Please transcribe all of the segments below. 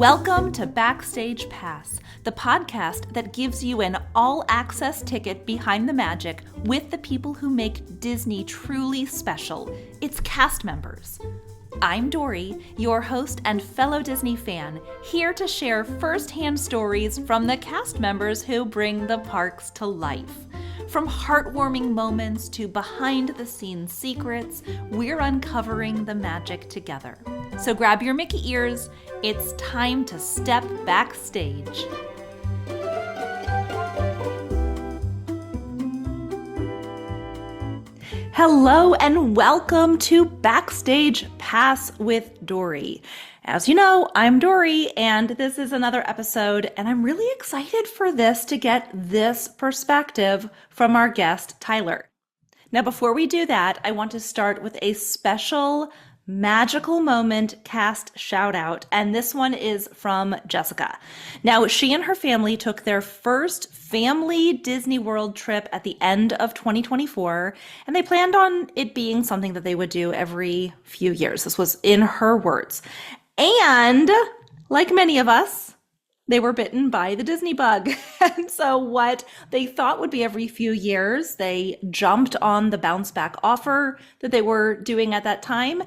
Welcome to Backstage Pass, the podcast that gives you an all-access ticket behind the magic with the people who make Disney truly special, its cast members. I'm Dory, your host and fellow Disney fan, here to share first-hand stories from the cast members who bring the parks to life. From heartwarming moments to behind-the-scenes secrets, we're uncovering the magic together. So grab your Mickey ears, it's time to step backstage. Hello and welcome to Backstage Pass with Dory. As you know, I'm Dory and this is another episode, and I'm really excited for this to get this perspective from our guest, Tyler. Now, before we do that, I want to start with a special magical moment cast shout out, and this one is from Jessica. Now, she and her family took their first family Disney World trip at the end of 2024, and they planned on it being something that they would do every few years. This was in her words. And like many of us, they were bitten by the Disney bug. And so what they thought would be every few years, they jumped on the bounce back offer that they were doing at that time.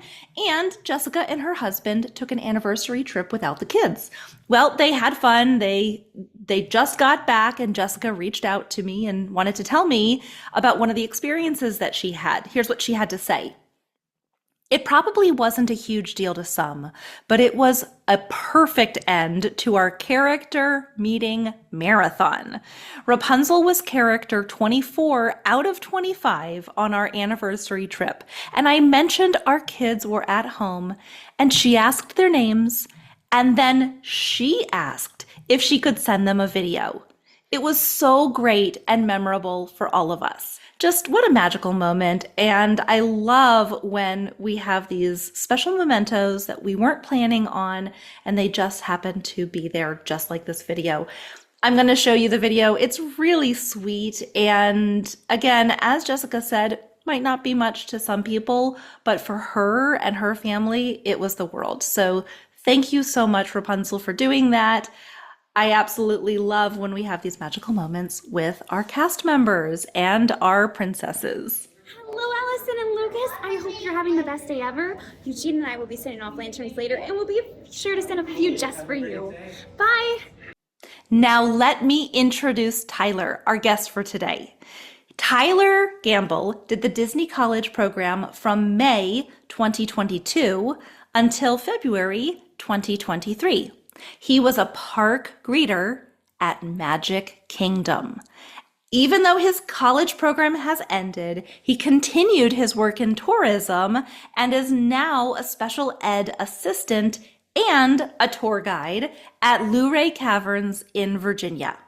And Jessica and her husband took an anniversary trip without the kids. Well, they had fun. They just got back, and Jessica reached out to me and wanted to tell me about one of the experiences that she had. Here's what she had to say. It probably wasn't a huge deal to some, but it was a perfect end to our character meeting marathon. Rapunzel was character 24 out of 25 on our anniversary trip, and I mentioned our kids were at home, and she asked their names, and then she asked if she could send them a video. It was so great and memorable for all of us. Just what a magical moment, and I love when we have these special mementos that we weren't planning on and they just happen to be there, just like this video. I'm going to show you the video. It's really sweet, and again, as Jessica said, might not be much to some people, but for her and her family, it was the world. So thank you so much, Rapunzel, for doing that. I absolutely love when we have these magical moments with our cast members and our princesses. Hello, Allison and Lucas. I hope you're having the best day ever. Eugene and I will be sending off lanterns later, and we'll be sure to send up a few just for you. Bye. Now let me introduce Tyler, our guest for today. Tyler Gamble did the Disney College program from May 2022 until February 2023. He was a park greeter at Magic Kingdom. Even though his college program has ended, he continued his work in tourism and is now a special ed assistant and a tour guide at Luray Caverns in Virginia.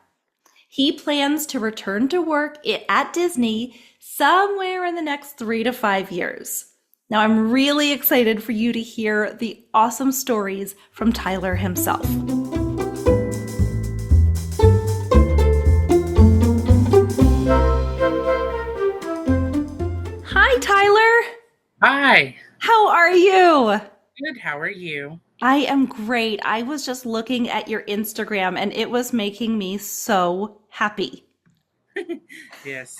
He plans to return to work at Disney somewhere in the next 3 to 5 years. Now, I'm really excited for you to hear the awesome stories from Tyler himself. Hi, Tyler. Hi. How are you? Good. How are you? I am great. I was just looking at your Instagram and it was making me so happy. Yes.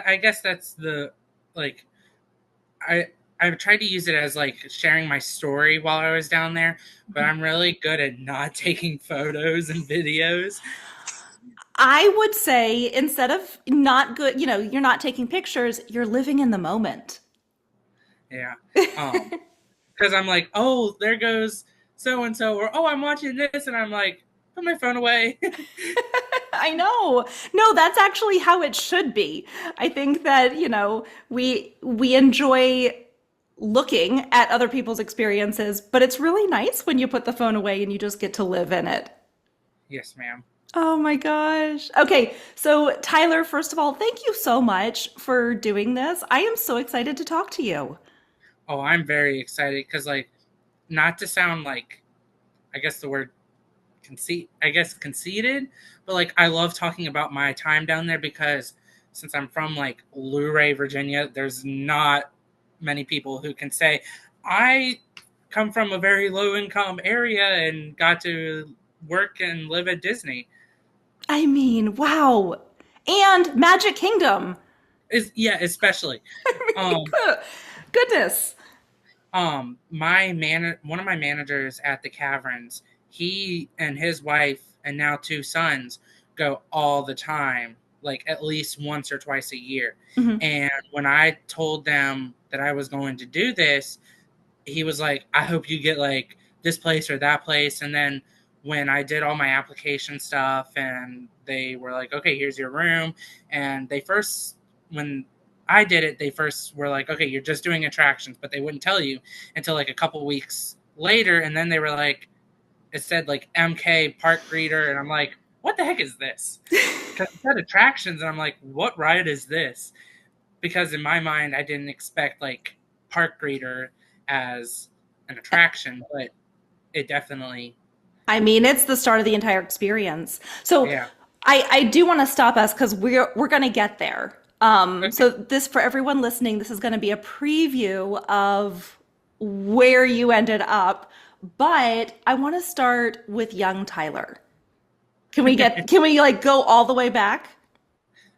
I guess that's I tried to use it as sharing my story while I was down there, but I'm really good at not taking photos and videos. I would say instead of not good, you're not taking pictures, you're living in the moment. Yeah. Because I'm like, oh, there goes so-and-so, or, oh, I'm watching this, and I'm like, put my phone away. I know. No, that's actually how it should be. I think that, we enjoy looking at other people's experiences, but it's really nice when you put the phone away and you just get to live in it. Yes, ma'am. Oh my gosh. Okay, so Tyler, first of all, thank you so much for doing this. I am so excited to talk to you. Oh, I'm very excited because, not to sound I guess the word conceited, but I love talking about my time down there because since I'm from Luray, Virginia, there's not many people who can say I come from a very low income area and got to work and live at Disney. I mean, wow. And Magic Kingdom. Yeah, especially. Um, Goodness. one of my managers at the Caverns, he and his wife and now two sons go all the time, like at least once or twice a year. Mhm. And when I told them that I was going to do this, he was like, I hope you get like this place or that place. And then when I did all my application stuff and they were like, okay, here's your room. And when I did it, they first were like, okay, you're just doing attractions, but they wouldn't tell you until like a couple weeks later. And then they were like, it said like MK Park Greeter. And I'm like, what the heck is this? Because it said attractions. And I'm like, what ride is this? Because in my mind, I didn't expect like Park Greeter as an attraction, but it definitely, I mean, it's the start of the entire experience. So yeah. I do want to stop us because we're going to get there. Okay. So this for everyone listening, this is going to be a preview of where you ended up. But I want to start with young Tyler. Can we like go all the way back?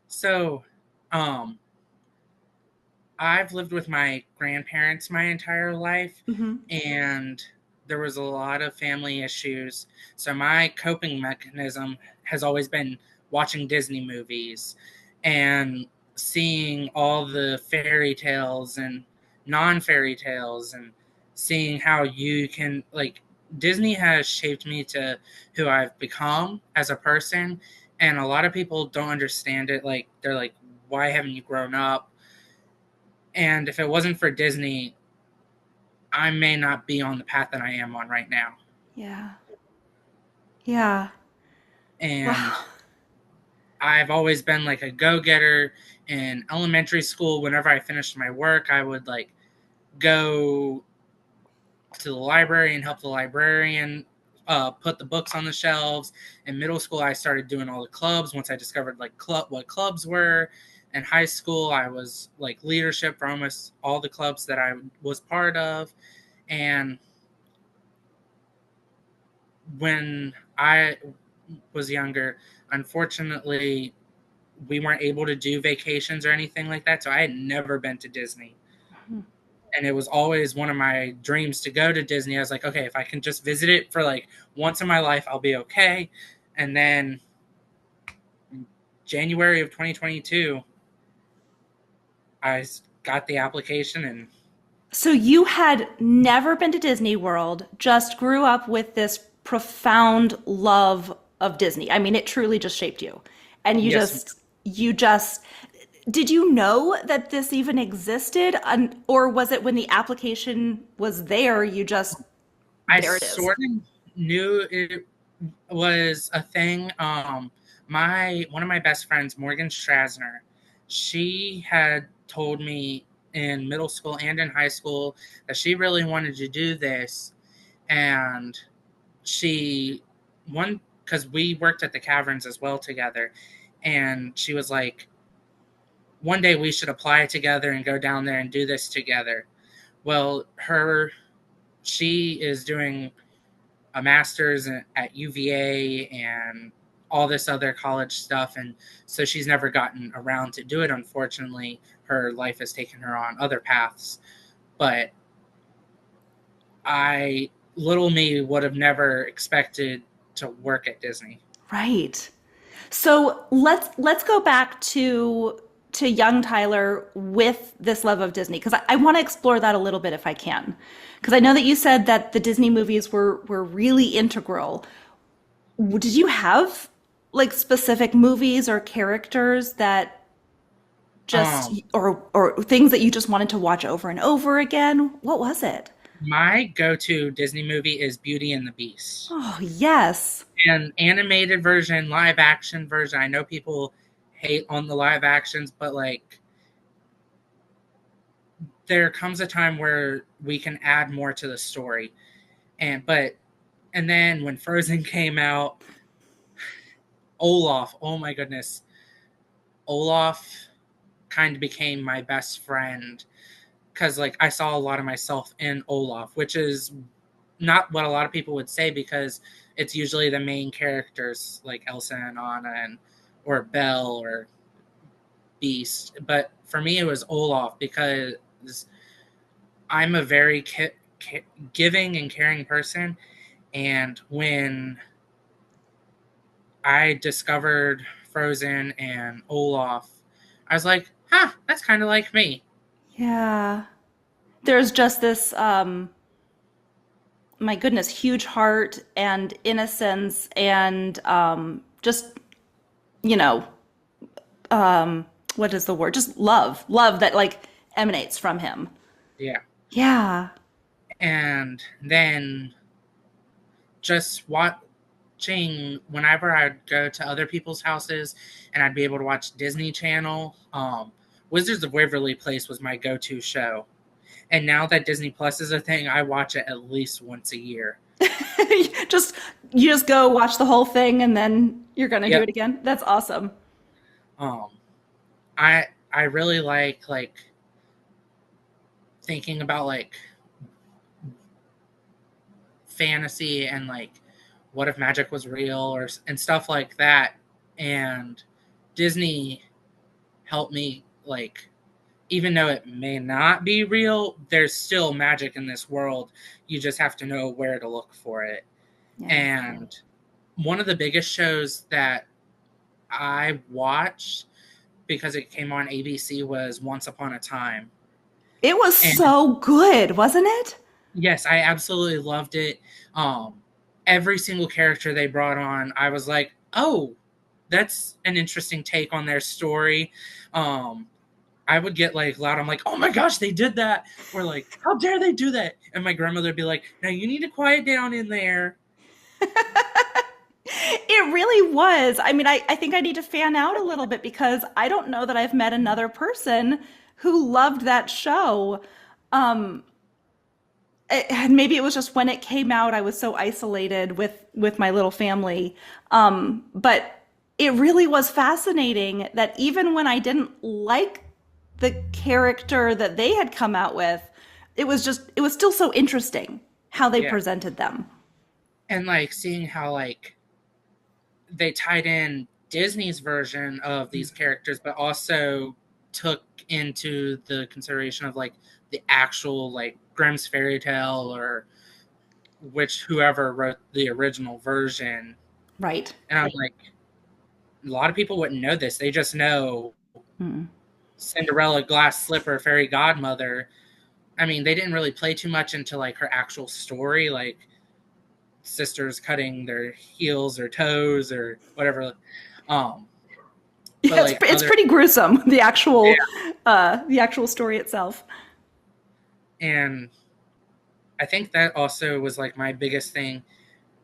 So, um, I've lived with my grandparents my entire life, Hmm. and there was a lot of family issues. So my coping mechanism has always been watching Disney movies and seeing all the fairy tales and non-fairy tales and seeing how you can like Disney has shaped me to who I've become as a person, and a lot of people don't understand it. Like they're like, why haven't you grown up? And if it wasn't for Disney, I may not be on the path that I am on right now. Yeah. Yeah. And Wow. I've always been like a go-getter in elementary school. Whenever I finished my work, I would like go to the library and help the librarian put the books on the shelves. In middle school, I started doing all the clubs once I discovered like what clubs were. In high school, I was like leadership for almost all the clubs that I was part of. And when I was younger, unfortunately, we weren't able to do vacations or anything like that. So I had never been to Disney. And it was always one of my dreams to go to Disney. I was like, okay, if I can just visit it for like once in my life, I'll be okay. And then January of 2022, I got the application and So you had never been to Disney World, just grew up with this profound love of Disney. I mean, it truly just shaped you. And yes, you just, did you know that this even existed? Or was it when the application was there, you just, I there it is? sort of knew it was a thing. My one of my best friends, Morgan Strasner, she had told me in middle school and in high school that she really wanted to do this, and she one because we worked at the Caverns as well together, and she was like, one day we should apply together and go down there and do this together. Well, she is doing a master's at UVA and all this other college stuff. And so she's never gotten around to do it. Unfortunately, her life has taken her on other paths. But little me would have never expected to work at Disney. Right. So let's go back to young Tyler with this love of Disney because I want to explore that a little bit if I can. Because I know that you said that the Disney movies were really integral. Did you have like specific movies or characters that just Um, or things that you just wanted to watch over and over again? What was it? my go-to Disney movie is Beauty and the Beast. Oh, yes. An animated version, live action version. I know people hate on the live actions, but like there comes a time where we can add more to the story. And then when Frozen came out, Olaf, oh my goodness. Olaf kind of became my best friend because like I saw a lot of myself in Olaf, which is not what a lot of people would say because it's usually the main characters like Elsa and Anna and or Belle or Beast. But for me, it was Olaf because I'm a very giving and caring person, and when I discovered Frozen and Olaf, I was like, huh, that's kind of like me. Yeah. There's just this, my goodness, huge heart and innocence and just, you know, what is the word? Just love that like emanates from him. Yeah. Yeah. And then just watching whenever I'd go to other people's houses and I'd be able to watch Disney Channel, Wizards of Waverly Place was my go-to show. And now that Disney Plus is a thing, I watch it at least once a year. just you just go watch the whole thing and then you're gonna do Yep. it again. That's awesome. Um, I really like thinking about like fantasy and like what if magic was real or and stuff like that. And Disney helped me like even though it may not be real, there's still magic in this world. You just have to know where to look for it. Yeah. And one of the biggest shows that I watched because it came on ABC was Once Upon a Time. It was And so good, wasn't it? yes, I absolutely loved it. Um, every single character they brought on, I was like, oh, that's an interesting take on their story. Um, I would get like loud. I'm like, oh my gosh, they did that. Or like, how dare they do that? And my grandmother would be like, now you need to quiet down in there. It really was. I mean, I think I need to fan out a little bit because I don't know that I've met another person who loved that show. Um, and maybe it was just when it came out, I was so isolated with my little family. But it really was fascinating that even when I didn't like the character that they had come out with, it was still so interesting how they Yeah. presented them. And like seeing how like they tied in Disney's version of these characters, but also took into the consideration of like the actual like Grimm's fairy tale or which whoever wrote the original version. Right. And I'm like, a lot of people wouldn't know this. They just know Mm. Cinderella, glass slipper, fairy godmother. I mean, they didn't really play too much into like her actual story, like sisters cutting their heels or toes or whatever. Um, but Yeah, like it's other, pretty gruesome, yeah. the actual story itself. And I think that also was like my biggest thing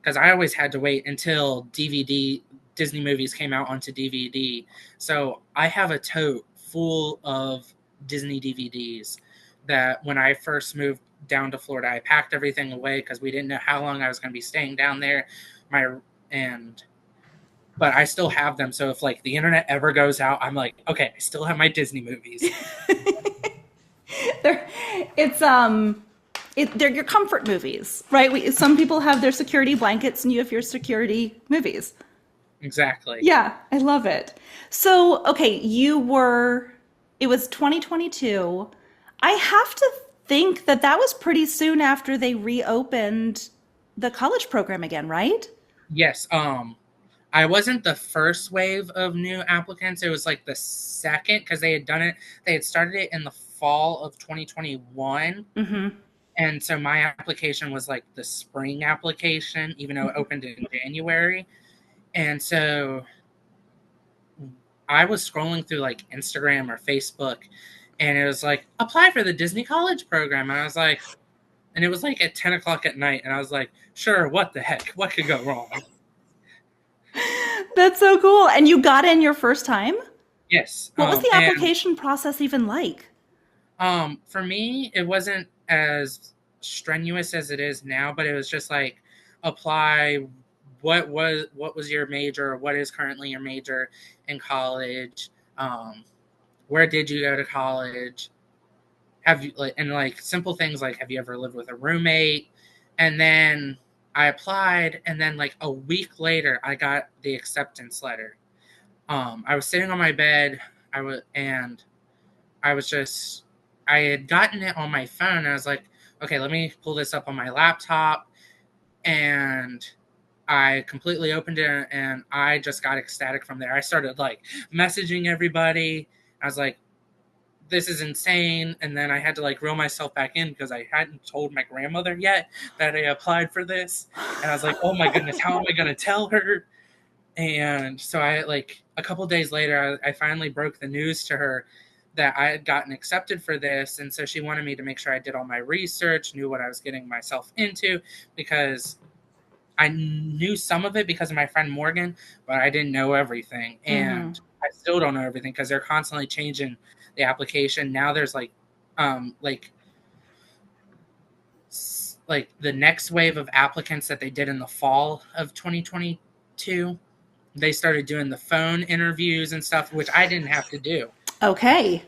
because I always had to wait until DVD Disney movies came out onto DVD. So I have a tote full of Disney DVDs that when I first moved down to Florida, I packed everything away because we didn't know how long I was going to be staying down there. My and but I still have them. So if like the internet ever goes out, I'm like, okay, I still have my Disney movies. They're, it's they're your comfort movies, right? Some people have their security blankets, and you have your security movies. Exactly. Yeah, I love it. So, okay, it was 2022. I have to think that that was pretty soon after they reopened the college program again, right? Yes. I wasn't the first wave of new applicants. It was like the second because they had done it. They had started it in the fall of 2021. Mm-hmm. And so my application was like the spring application, even though it opened in January. And so I was scrolling through like Instagram or Facebook and it was like, apply for the Disney College program. And I was like, and it was like at 10 o'clock at night. And I was like, sure, what the heck? What could go wrong? That's so cool. And you got in your first time? Yes. What was the And application process even like? For me, it wasn't as strenuous as it is now, but it was just like apply what was your major, what is currently your major in college, where did you go to college, have you like, and like simple things like, have you ever lived with a roommate? And then I applied, and then like a week later, I got the acceptance letter. I was sitting on my bed. I was just, I had gotten it on my phone. And I was like, okay, let me pull this up on my laptop. And I completely opened it, and I just got ecstatic from there. I started like messaging everybody. I was like, this is insane. And then I had to like reel myself back in because I hadn't told my grandmother yet that I applied for this. And I was like, oh my goodness, how am I going to tell her? And so I like a couple days later, I finally broke the news to her that I had gotten accepted for this. And so she wanted me to make sure I did all my research, knew what I was getting myself into, because I knew some of it because of my friend Morgan, but I didn't know everything. And I still don't know everything because they're constantly changing the application. Now there's like the next wave of applicants that they did in the fall of 2022. They started doing the phone interviews and stuff, which I didn't have to do. Okay.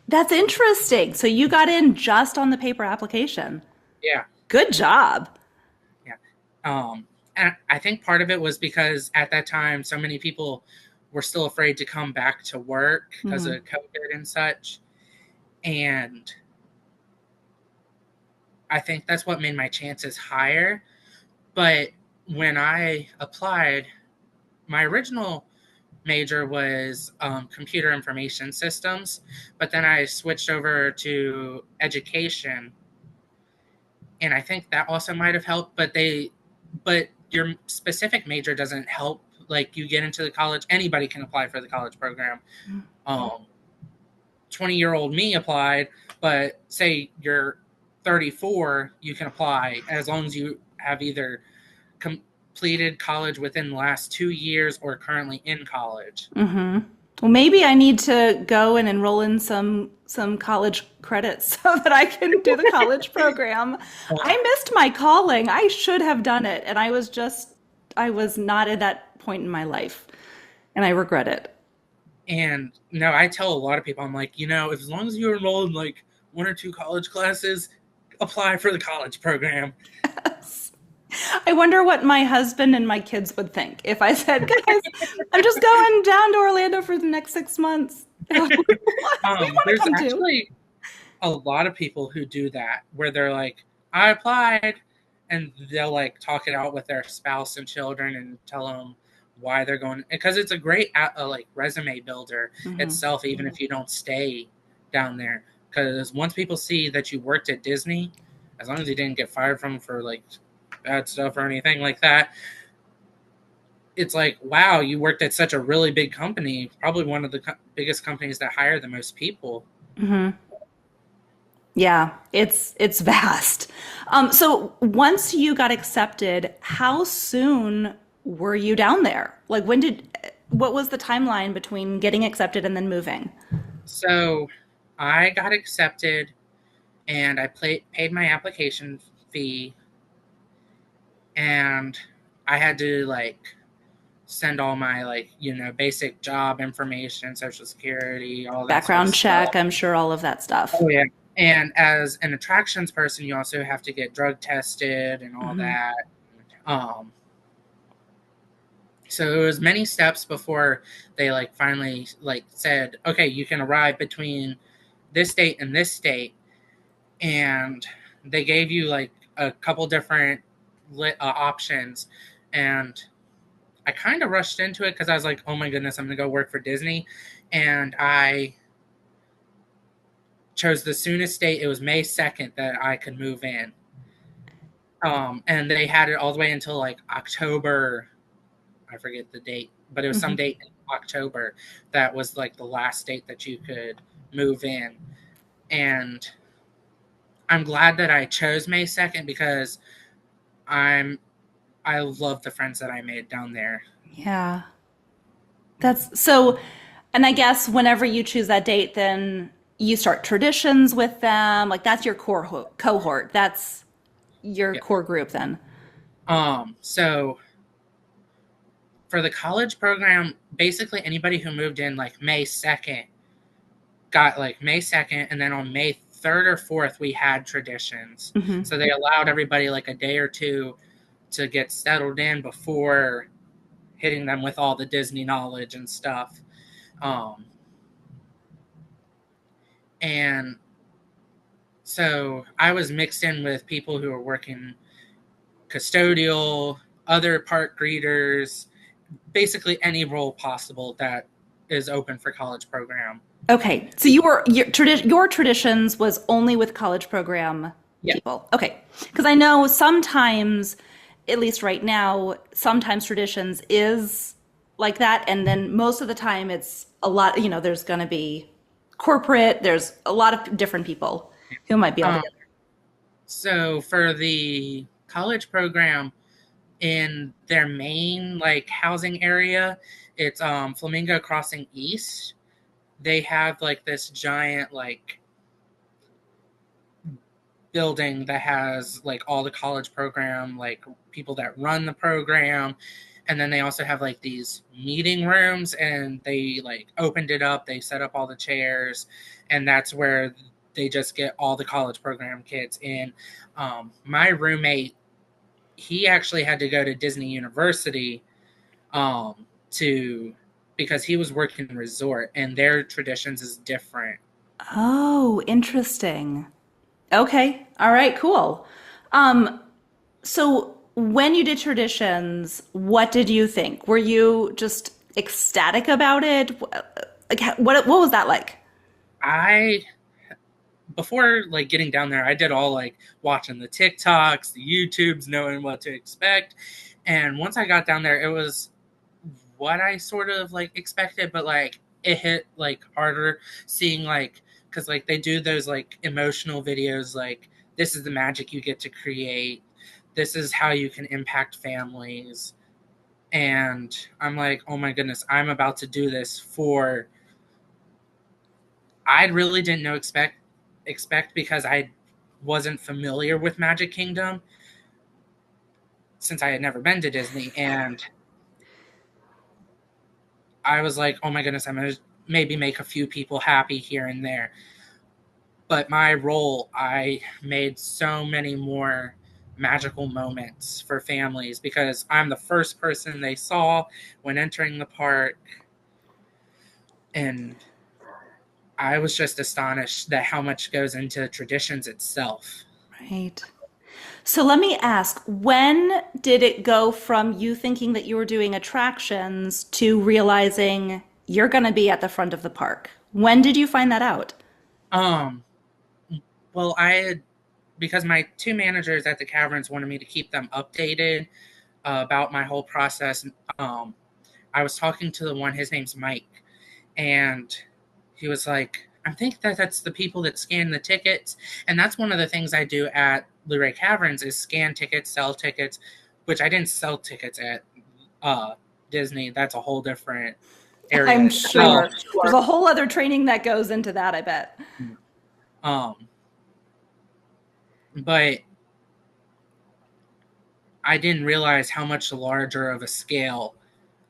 That's interesting. So you got in just on the paper application. Yeah. Good job. Yeah. And I think part of it was because at that time, so many people were still afraid to come back to work because of COVID and such. And I think that's what made my chances higher. But when I applied, my original major was computer information systems, but then I switched over to education, and I think that also might have helped. But your specific major doesn't help. Like you get into the college, anybody can apply for the college program. 20-year-old me applied, but say you're 34, you can apply as long as you have either completed college within the last 2 years or currently in college. Well, maybe I need to go and enroll in some college credits so that I can do the college program. I missed my calling. I should have done it, and I was not at that point in my life, and I regret it. And no, I tell a lot of people, I'm like, as long as you enroll in like 1 or 2 college classes, apply for the college program. I wonder what my husband and my kids would think if I said, guys, I'm just going down to Orlando for the next 6 months. What? We want to There's come too. actually a lot of people who do that, where they're like, I applied, and they'll like talk it out with their spouse and children and tell them why they're going, because it's a great like resume builder itself, even if you don't stay down there. Because once people see that you worked at Disney, as long as you didn't get fired from for like bad stuff or anything like that, it's like, wow, you worked at such a really big company, probably one of the biggest companies that hire the most people. Yeah, it's vast. So once you got accepted, how soon were you down there? Like what was the timeline between getting accepted and then moving? So I got accepted, and I paid my application fee, and I had to like send all my like basic job information, social security, all that Background check, stuff. I'm sure all of that stuff. Oh yeah. And as an attractions person, you also have to get drug tested and all that. So it was many steps before they like finally like said, okay, you can arrive between this date and this date. And they gave you like a couple different options. And I kind of rushed into it because I was like, oh my goodness, I'm going to go work for Disney. And I chose the soonest date. It was May 2nd that I could move in. And they had it all the way until like October. I forget the date, but it was some date in October that was like the last date that you could move in. And I'm glad that I chose May 2nd because I love the friends that I made down there. Yeah. That's so, and I guess whenever you choose that date, then you start traditions with them. Like that's your core cohort. That's your core group then. So for the college program, basically anybody who moved in like May 2nd got like May 2nd, and then on May third or fourth, we had traditions. Hmm. So they allowed everybody like a day or two to get settled in before hitting them with all the Disney knowledge and stuff. Um, and so I was mixed in with people who were working custodial, other park greeters, basically any role possible that is open for college program. Okay, so your traditions was only with college program Yeah. people. Okay, because I know sometimes, at least right now, sometimes traditions is like that, and then most of the time it's a lot. You know, there's going to be corporate. There's a lot of different people who might be all Um, together. so for the college program in their main like housing area, it's Flamingo Crossing East. They have like this giant like building that has like all the college program, like people that run the program. And then they also have like these meeting rooms, and they like opened it up, they set up all the chairs, and that's where they just get all the college program kids in. My roommate, he actually had to go to Disney University to because he was working resort, and their traditions is different. Oh, interesting. Okay, all right, cool. Um, So, when you did traditions, what did you think? Were you just ecstatic about it? Like, what was that like? I Before like getting down there, I did all like watching the TikToks, the YouTubes, knowing what to expect. And once I got down there, it was what I sort of like expected, but like it hit like harder seeing like because like they do those like emotional videos, like this is the magic you get to create, this is how you can impact families. And I'm like, oh my goodness, I'm about to do this for I really didn't know expect because I wasn't familiar with Magic Kingdom since I had never been to Disney, and I was like, oh my goodness, I'm gonna maybe make a few people happy here and there. But my role, I made so many more magical moments for families because I'm the first person they saw when entering the park, and I was just astonished that how much goes into traditions itself. Right. So let me ask, when did it go from you thinking that you were doing attractions to realizing you're going to be at the front of the park? When did you find that out? Um, well, I had because my two managers at the Caverns wanted me to keep them updated about my whole process. Um, I was talking to the one, his name's Mike, and he was like, I think that that's the people that scan the tickets. And that's one of the things I do at Luray Caverns is scan tickets, sell tickets, which I didn't sell tickets at uh, Disney. That's a whole different area I'm itself. sure there's a whole other training that goes into that, I bet. Um, but I didn't realize how much larger of a scale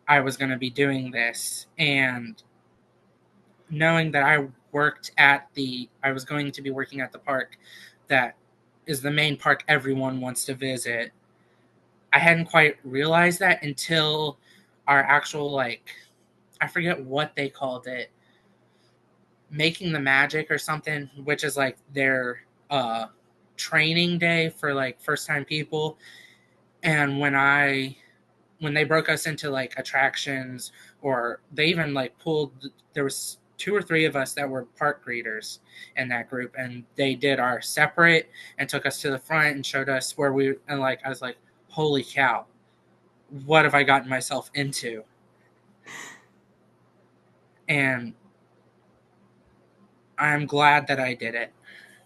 I was going to be doing this. And knowing that I was going to be working at the park that is the main park everyone wants to visit, I hadn't quite realized that until our actual, like, I forget what they called it, making the magic or something, which is like their training day for like first time people. And when they broke us into like attractions, or they even like there was two or three of us that were park greeters in that group, and they did our separate and took us to the front and showed us where we and like I was like, holy cow, what have I gotten myself into? And I'm glad that I did it.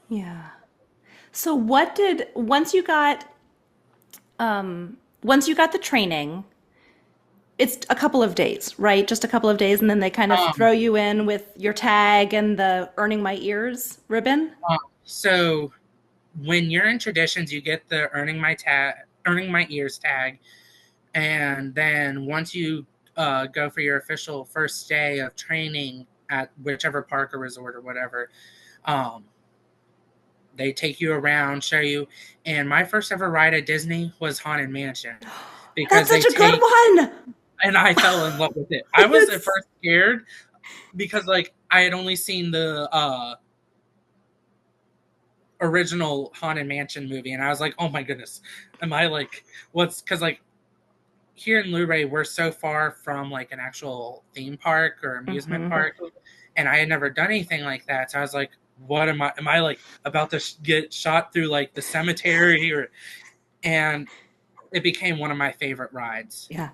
Yeah. So once you got the training, it's a couple of days, right? Just a couple of days, and then they kind of um, throw you in with your tag and the earning my ears ribbon. so when you're in traditions, you get the earning my ears tag. And then once you go for your official first day of training at whichever park or resort or whatever, um, they take you around, show you. And my first ever ride at Disney was Haunted Mansion That's because such a good one. and I fell in love with it. I was at It's first scared because like I had only seen the original Haunted Mansion movie, and I was like, oh my goodness, am I like what's because like here in Luray we're so far from like an actual theme park or amusement Mhm. park, and I had never done anything like that, so I was like, what am I like about to get shot through like the cemetery or and it became one of my favorite rides. Yeah.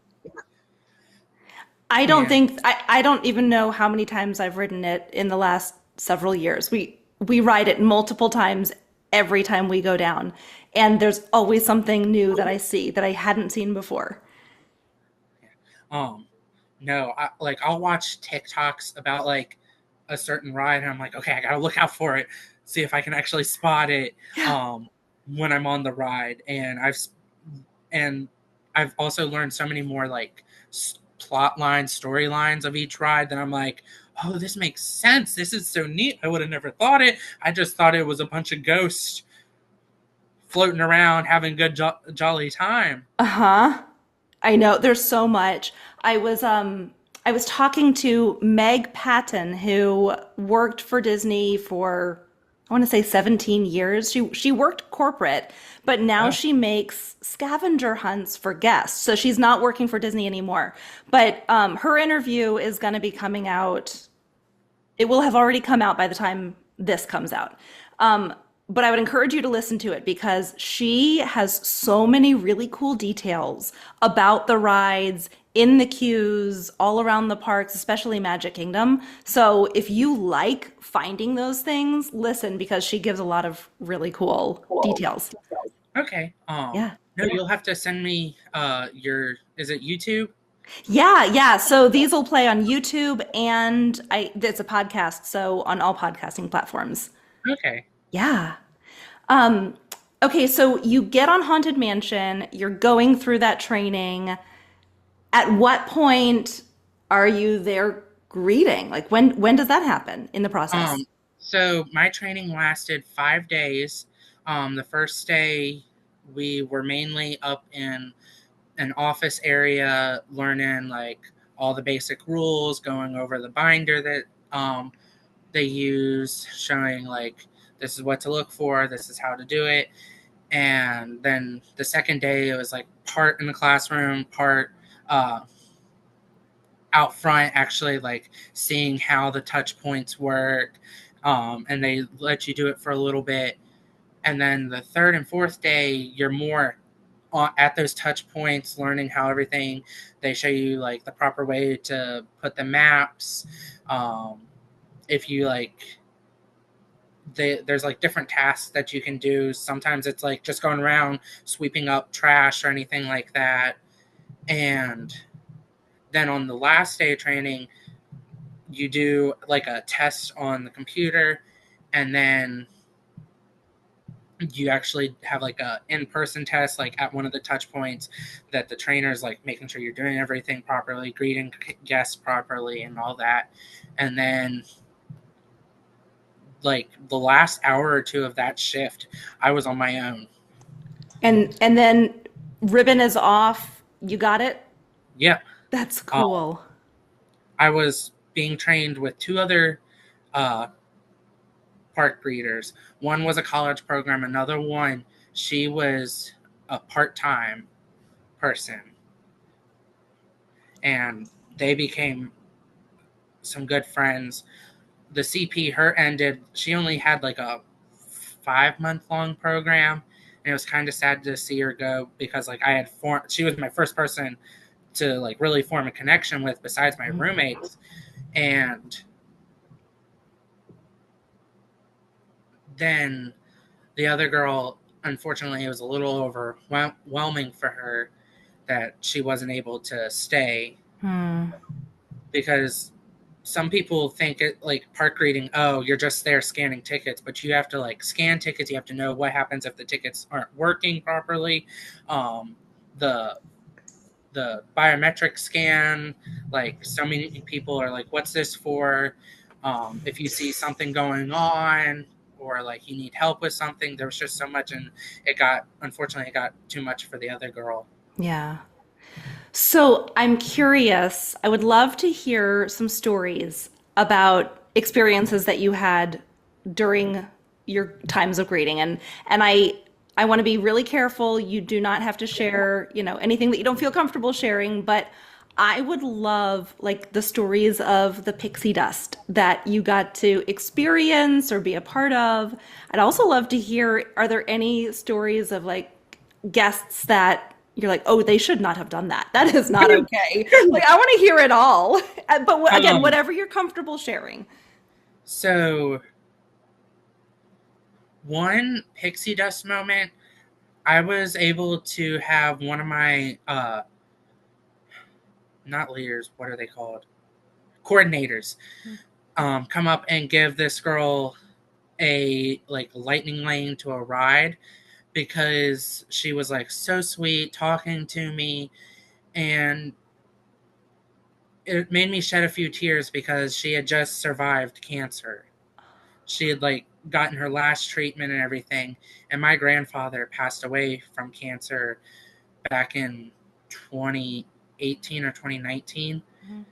And I don't even know how many times I've ridden it in the last several years. We ride it multiple times every time we go down. And there's always something new that I see that I hadn't seen before. um no, like I'll watch TikToks about like a certain ride, and I'm like, okay, I gotta look out for it, see if I can actually spot it Yeah. when I'm on the ride. And I've also learned so many more like plot lines, storylines of each ride that I'm like, oh, this makes sense. This is so neat. I would have never thought it. I just thought it was a bunch of ghosts floating around having a good jolly time. Uh-huh. I know there's so much. I was talking to Meg Patton who worked for Disney for I want to say 17 years. She worked corporate, but now Oh, she makes scavenger hunts for guests. So she's not working for Disney anymore. But her interview is going to be coming out. It will have already come out by the time this comes out. Um, but I would encourage you to listen to it because she has so many really cool details about the rides in the queues all around the parks, especially Magic Kingdom. So if you like finding those things, listen because she gives a lot of really cool details. okay. Yeah. No, you'll have to send me your. Is it YouTube? Yeah, yeah. So these will play on YouTube and it's a podcast, so on all podcasting platforms. Okay. Yeah. Um, okay, so you get on Haunted Mansion, you're going through that training. At what point are you there greeting? Like when does that happen in the process? Um, so my training lasted 5 days. The first day we were mainly up in an office area learning like all the basic rules, going over the binder that they use, showing like this is what to look for, this is how to do it. And then the second day it was like part in the classroom, part uh, out front, actually like seeing how the touch points work. And they let you do it for a little bit. And then the third and fourth day, you're more at those touch points, learning how everything, they show you like the proper way to put the maps. If you like, there's like different tasks that you can do. Sometimes it's like just going around sweeping up trash or anything like that. And then on the last day of training, you do like a test on the computer, and then you actually have like a in-person test like at one of the touch points that the trainer's like making sure you're doing everything properly, greeting guests properly and all that. And then like the last hour or two of that shift I was on my own. And then ribbon is off. You got it? Yeah. That's um, cool. I was being trained with two other uh, park breeders. One was a college program, another one, she was a part-time person, and they became some good friends. The CP, her ended, she only had like a 5 month long program, and it was kind of sad to see her go because like I had formed, she was my first person to like really form a connection with besides my roommates. And then the other girl, unfortunately, it was a little overwhelming for her that she wasn't able to stay Hmm. because some people think it like park reading, oh, you're just there scanning tickets, but you have to like scan tickets, you have to know what happens if the tickets aren't working properly. um, the the biometric scan, like so many people are like, what's this for? If you see something going on, or like you need help with something. There was just so much, and unfortunately, it got too much for the other girl. Yeah. So I'm curious. I would love to hear some stories about experiences that you had during your times of grading. And I want to be really careful. You do not have to share, anything that you don't feel comfortable sharing, but I would love like the stories of the pixie dust that you got to experience or be a part of. I'd also love to hear, are there any stories of like guests that you're like, oh, they should not have done that. That is not okay. Like, I want to hear it all. But again, Um, whatever you're comfortable sharing. so one pixie dust moment, I was able to have one of my not leaders, what are they called? Coordinators, come up and give this girl a like lightning lane to a ride because she was like so sweet talking to me, and it made me shed a few tears because she had just survived cancer. She had like gotten her last treatment and everything, and my grandfather passed away from cancer back in 2018 or 2019. Mhm.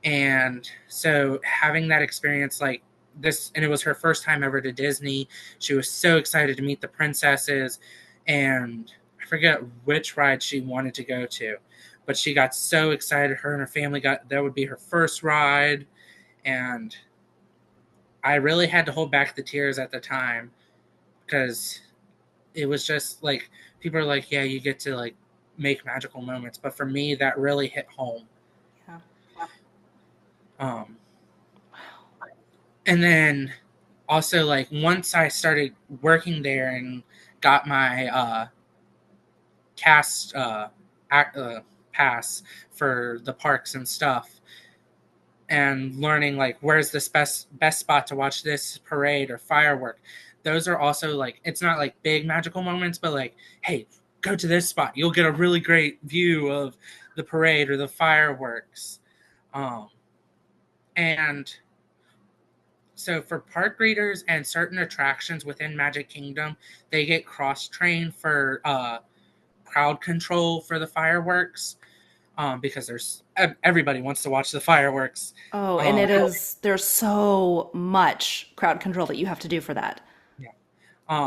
And so having that experience like this, and it was her first time ever to Disney. She was so excited to meet the princesses, and I forget which ride she wanted to go to, but she got so excited. Her and her family got, that would be her first ride, and I really had to hold back the tears at the time because it was just like people are like, yeah, you get to like make magical moments, but for me that really hit home. Yeah. Um, and then also like once I started working there and got my cast pass for the parks and stuff, and learning like where's this best spot to watch this parade or firework, those are also like, it's not like big magical moments, but like, hey, go to this spot, you'll get a really great view of the parade or the fireworks. And so for park greeters and certain attractions within Magic Kingdom, they get cross trained for crowd control for the fireworks, because everybody wants to watch the fireworks. Oh, and Um, there's so much crowd control that you have to do for that. yeah.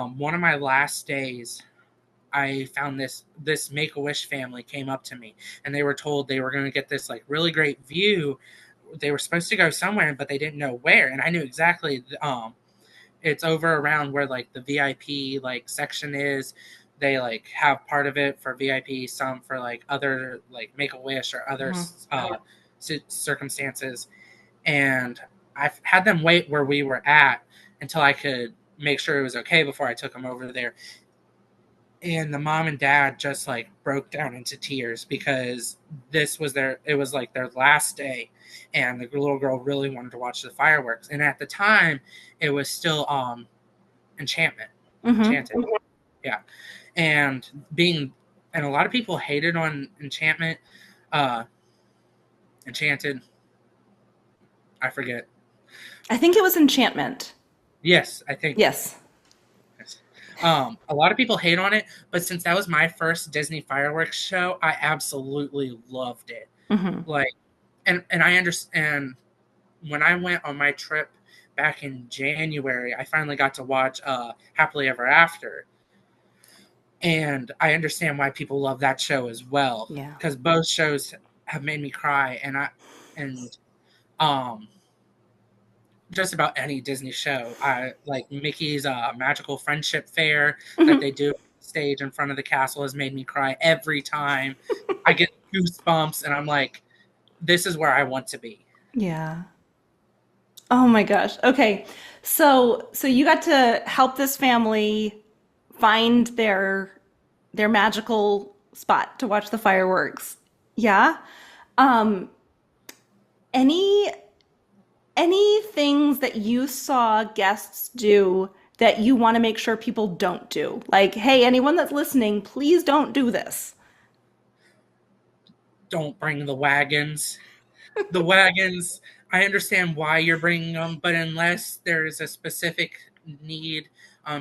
One of my last days, I found this Make a Wish family came up to me, and they were told they were going to get this like really great view. They were supposed to go somewhere, but they didn't know where, and I knew exactly. It's over around where like the VIP like section is. They like have part of it for VIP, some for like other like Make a Wish or other Hmm. circumstances. And I had them wait where we were at until I could make sure it was okay before I took them over there. And the mom and dad just like broke down into tears because it was like their last day, and the little girl really wanted to watch the fireworks. And at the time it was still enchantment Hmm. enchanted. Yeah. And being, and a lot of people hated on enchantment, uh enchanted, I forget. I think it was enchantment. Yes, I think. Yes. Yes. A lot of people hate on it, but since that was my first Disney fireworks show, I absolutely loved it. Hmm. Like, and I understand when I went on my trip back in January, I finally got to watch Happily Ever After, and I understand why people love that show as well Yeah. because both shows have made me cry, and um just about any Disney show. I like Mickey's Magical Friendship Fair that Hmm. they do stage in front of the castle has made me cry every time. I get goosebumps, and I'm like, this is where I want to be. Yeah. Oh my gosh. Okay. So you got to help this family find their magical spot to watch the fireworks. Yeah. Um, any any things that you saw guests do that you want to make sure people don't do? Like, hey, anyone that's listening, please don't do this. Don't bring the wagons. The wagons, I understand why you're bringing them, but unless there is a specific need,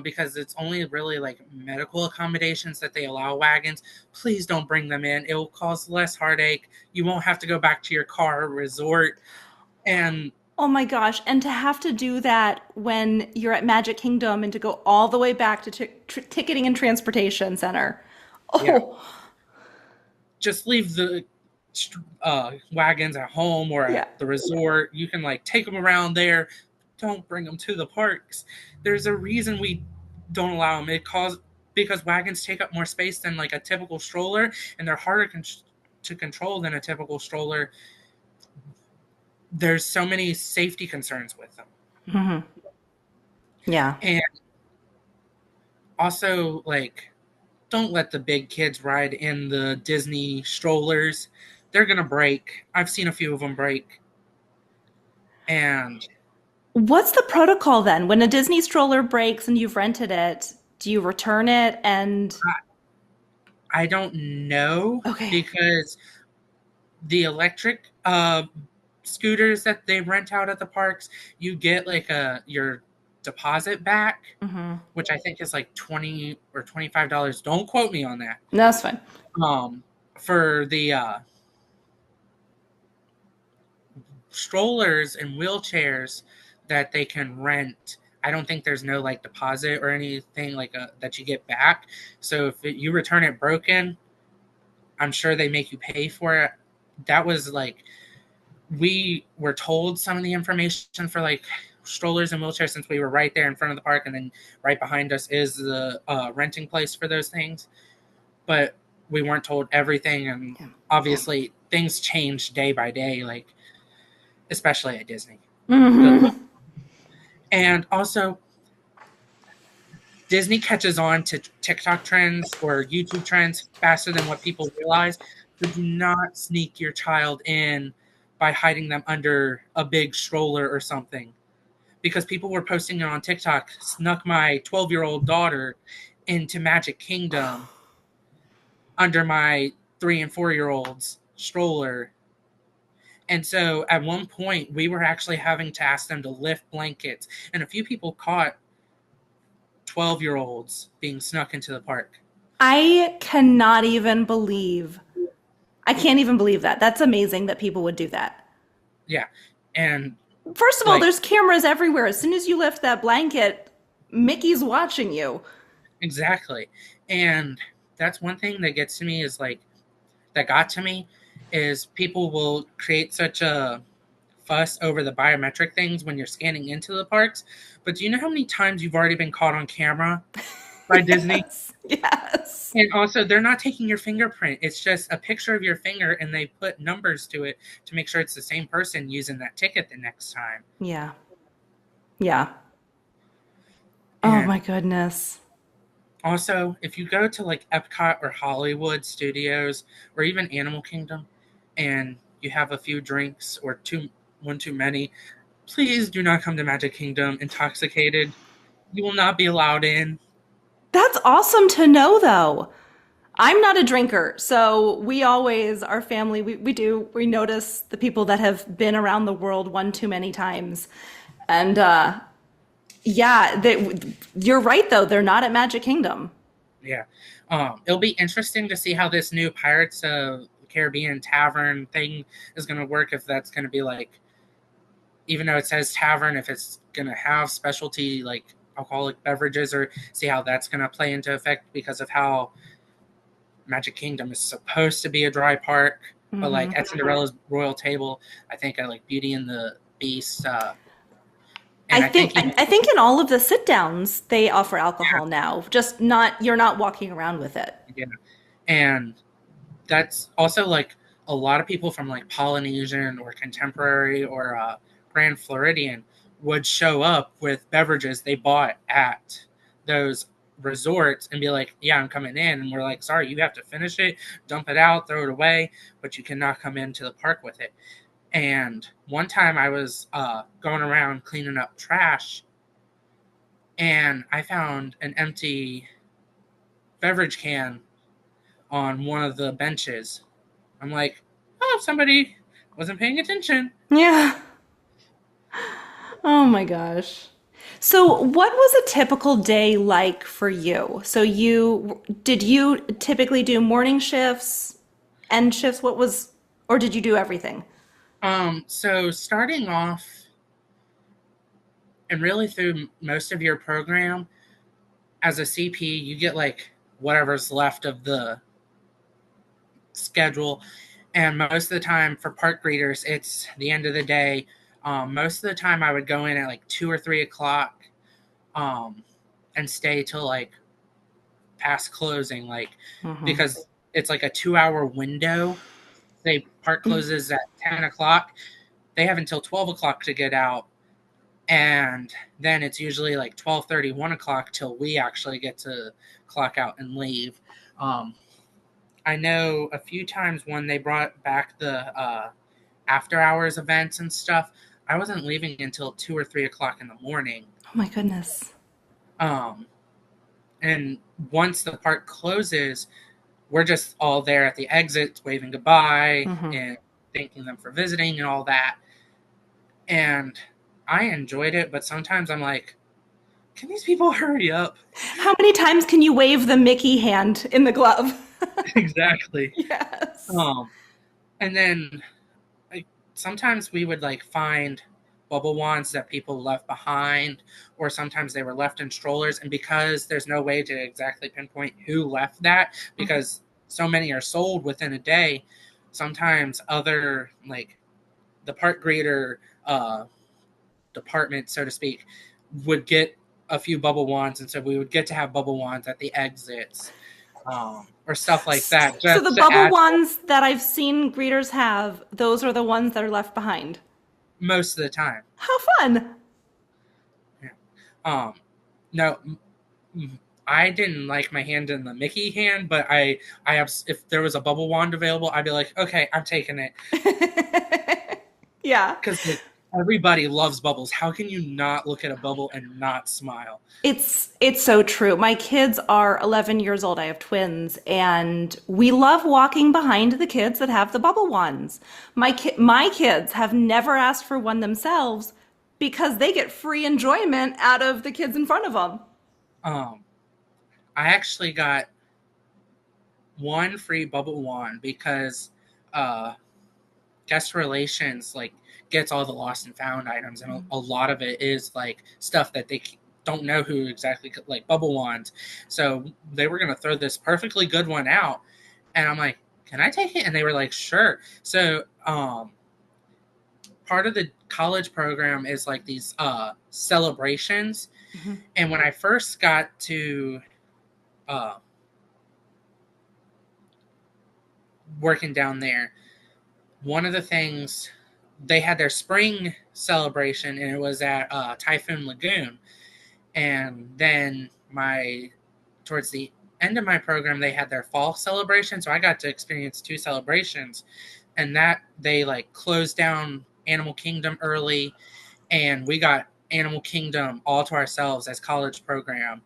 because it's only really like medical accommodations that they allow wagons. Please don't bring them in. It will cause less heartache. You won't have to go back to your car resort. And Oh my gosh. And to have to do that when you're at Magic Kingdom and to go all the way back to ticketing and transportation center. yeah, Oh, just leave the wagons at home or yeah. at the resort. You can like take them around there. Don't bring them to the parks. There's a reason we don't allow them. Because wagons take up more space than like a typical stroller, and they're harder to control than a typical stroller. There's so many safety concerns with them, Hmm. Yeah. and also like don't let the big kids ride in the Disney strollers. They're gonna break. I've seen a few of them break, and What's the protocol then? When a Disney stroller breaks and you've rented it, do you return it and I don't know okay. because the electric scooters that they rent out at the parks, you get like a your deposit back, Hmm. which I think is like $20 or $25. Don't quote me on that. No, that's fine. Um, for the strollers and wheelchairs that they can rent, I don't think there's no like deposit or anything like that you get back. So if you return it broken, I'm sure they make you pay for it. That was like we were told some of the information for like strollers and wheelchairs since we were right there in front of the park, and then right behind us is the renting place for those things. But we weren't told everything, and Yeah. obviously things change day by day, like especially at Disney. Good luck. Hmm. And also, Disney catches on to TikTok trends or YouTube trends faster than what people realize. So do not sneak your child in by hiding them under a big stroller or something. Because people were posting it on TikTok, snuck my 12-year-old daughter into Magic Kingdom under my 3 and 4-year-old's stroller. And so at one point, we were actually having to ask them to lift blankets. And a few people caught 12-year-olds being snuck into the park. I cannot even believe. I can't even believe that. That's amazing that people would do that. Yeah. And First of all, like there's cameras everywhere. As soon as you lift that blanket, Mickey's watching you. exactly. And that's one thing that gets to me is like that got to me is people will create such a fuss over the biometric things when you're scanning into the parks. But do you know how many times you've already been caught on camera by Disney? Yes. Yes. And also, they're not taking your fingerprint. It's just a picture of your finger, and they put numbers to it to make sure it's the same person using that ticket the next time. Yeah. Yeah. Oh And my goodness. also, if you go to like Epcot or Hollywood Studios or even Animal Kingdom, and you have a few drinks or one too many, please do not come to Magic Kingdom intoxicated. You will not be allowed in. That's awesome to know, though. I'm not a drinker, so we always, our family, we notice the people that have been around the world one too many times. And yeah, you're right, though. They're not at Magic Kingdom. Yeah. It'll be interesting to see how this new Pirates of the Caribbean tavern thing is going to work. If that's going to be like, even though it says tavern, if it's going to have specialty like alcoholic beverages, or see how that's going to play into effect because of how Magic Kingdom is supposed to be a dry park. But like Hmm. at Cinderella's Royal Table, I think I like Beauty and the Beast. I And I think think even, I think in all of the sit downs they offer alcohol now. Just not you're not walking around with it. yeah. And that's also like a lot of people from like Polynesian or Contemporary or Grand Floridian would show up with beverages they bought at those resorts and be like, "Yeah, I'm coming in," and we're like, "Sorry, you have to finish it, dump it out, throw it away, but you cannot come into the park with it." And one time I was going around cleaning up trash, and I found an empty beverage can on one of the benches. I'm like, oh, somebody wasn't paying attention. Yeah. Oh my gosh. So, what was a typical day like for you? So, you typically do morning shifts, end shifts? Or did you do everything? So starting off and really through most of your program as a CP, you get like whatever's left of the schedule. And most of the time for park greeters, it's the end of the day. Most of the time I would go in at like 2 or 3 o'clock, um, and stay till like past closing, like Hmm. because it's like a 2 hour window. Say park closes at 10 o'clock. They have until 12 o'clock to get out, and then it's usually like 12:30, 1 o'clock till we actually get to clock out and leave. Um, I know a few times when they brought back the after hours events and stuff, I wasn't leaving until 2 or 3 o'clock in the morning. Oh my goodness. Um, and once the park closes, we're just all there at the exits, waving goodbye Hmm. and thanking them for visiting and all that. And I enjoyed it, but sometimes I'm like, can these people hurry up? How many times can you wave the Mickey hand in the glove? Exactly. Yes. Um, and then like, sometimes we would like find bubble wands that people left behind, or sometimes they were left in strollers. And because there's no way to exactly pinpoint who left that, Mhm. because so many are sold within a day, sometimes other like the park greeter department, so to speak, would get a few bubble wands, and so we would get to have bubble wands at the exits, or stuff like that, So the just to bubble add ones that I've seen greeters have, those are the ones that are left behind. most of the time. How fun. Yeah. Um, no, I didn't like my hand in the Mickey hand, but I have. If there was a bubble wand available, I'd be like, okay, I'm taking it, Yeah. because like, everybody loves bubbles. How can you not look at a bubble and not smile? It's so true. My kids are 11 years old. I have twins, and we love walking behind the kids that have the bubble ones. My kids have never asked for one themselves because they get free enjoyment out of the kids in front of them. Um, I actually got one free bubble wand because uh, guest relations like gets all the lost and found items, and a lot of it is like stuff that they don't know who exactly, like bubble wands. So they were gonna throw this perfectly good one out, and I'm like, can I take it? And they were like, sure. So part of the college program is like these celebrations, Mhm. and when I first got to uh, working down there, one of the things, they had their spring celebration, and it was at Typhoon Lagoon. And then towards the end of my program, they had their fall celebration, so I got to experience two celebrations. And that they like closed down Animal Kingdom early, and we got Animal Kingdom all to ourselves as college program.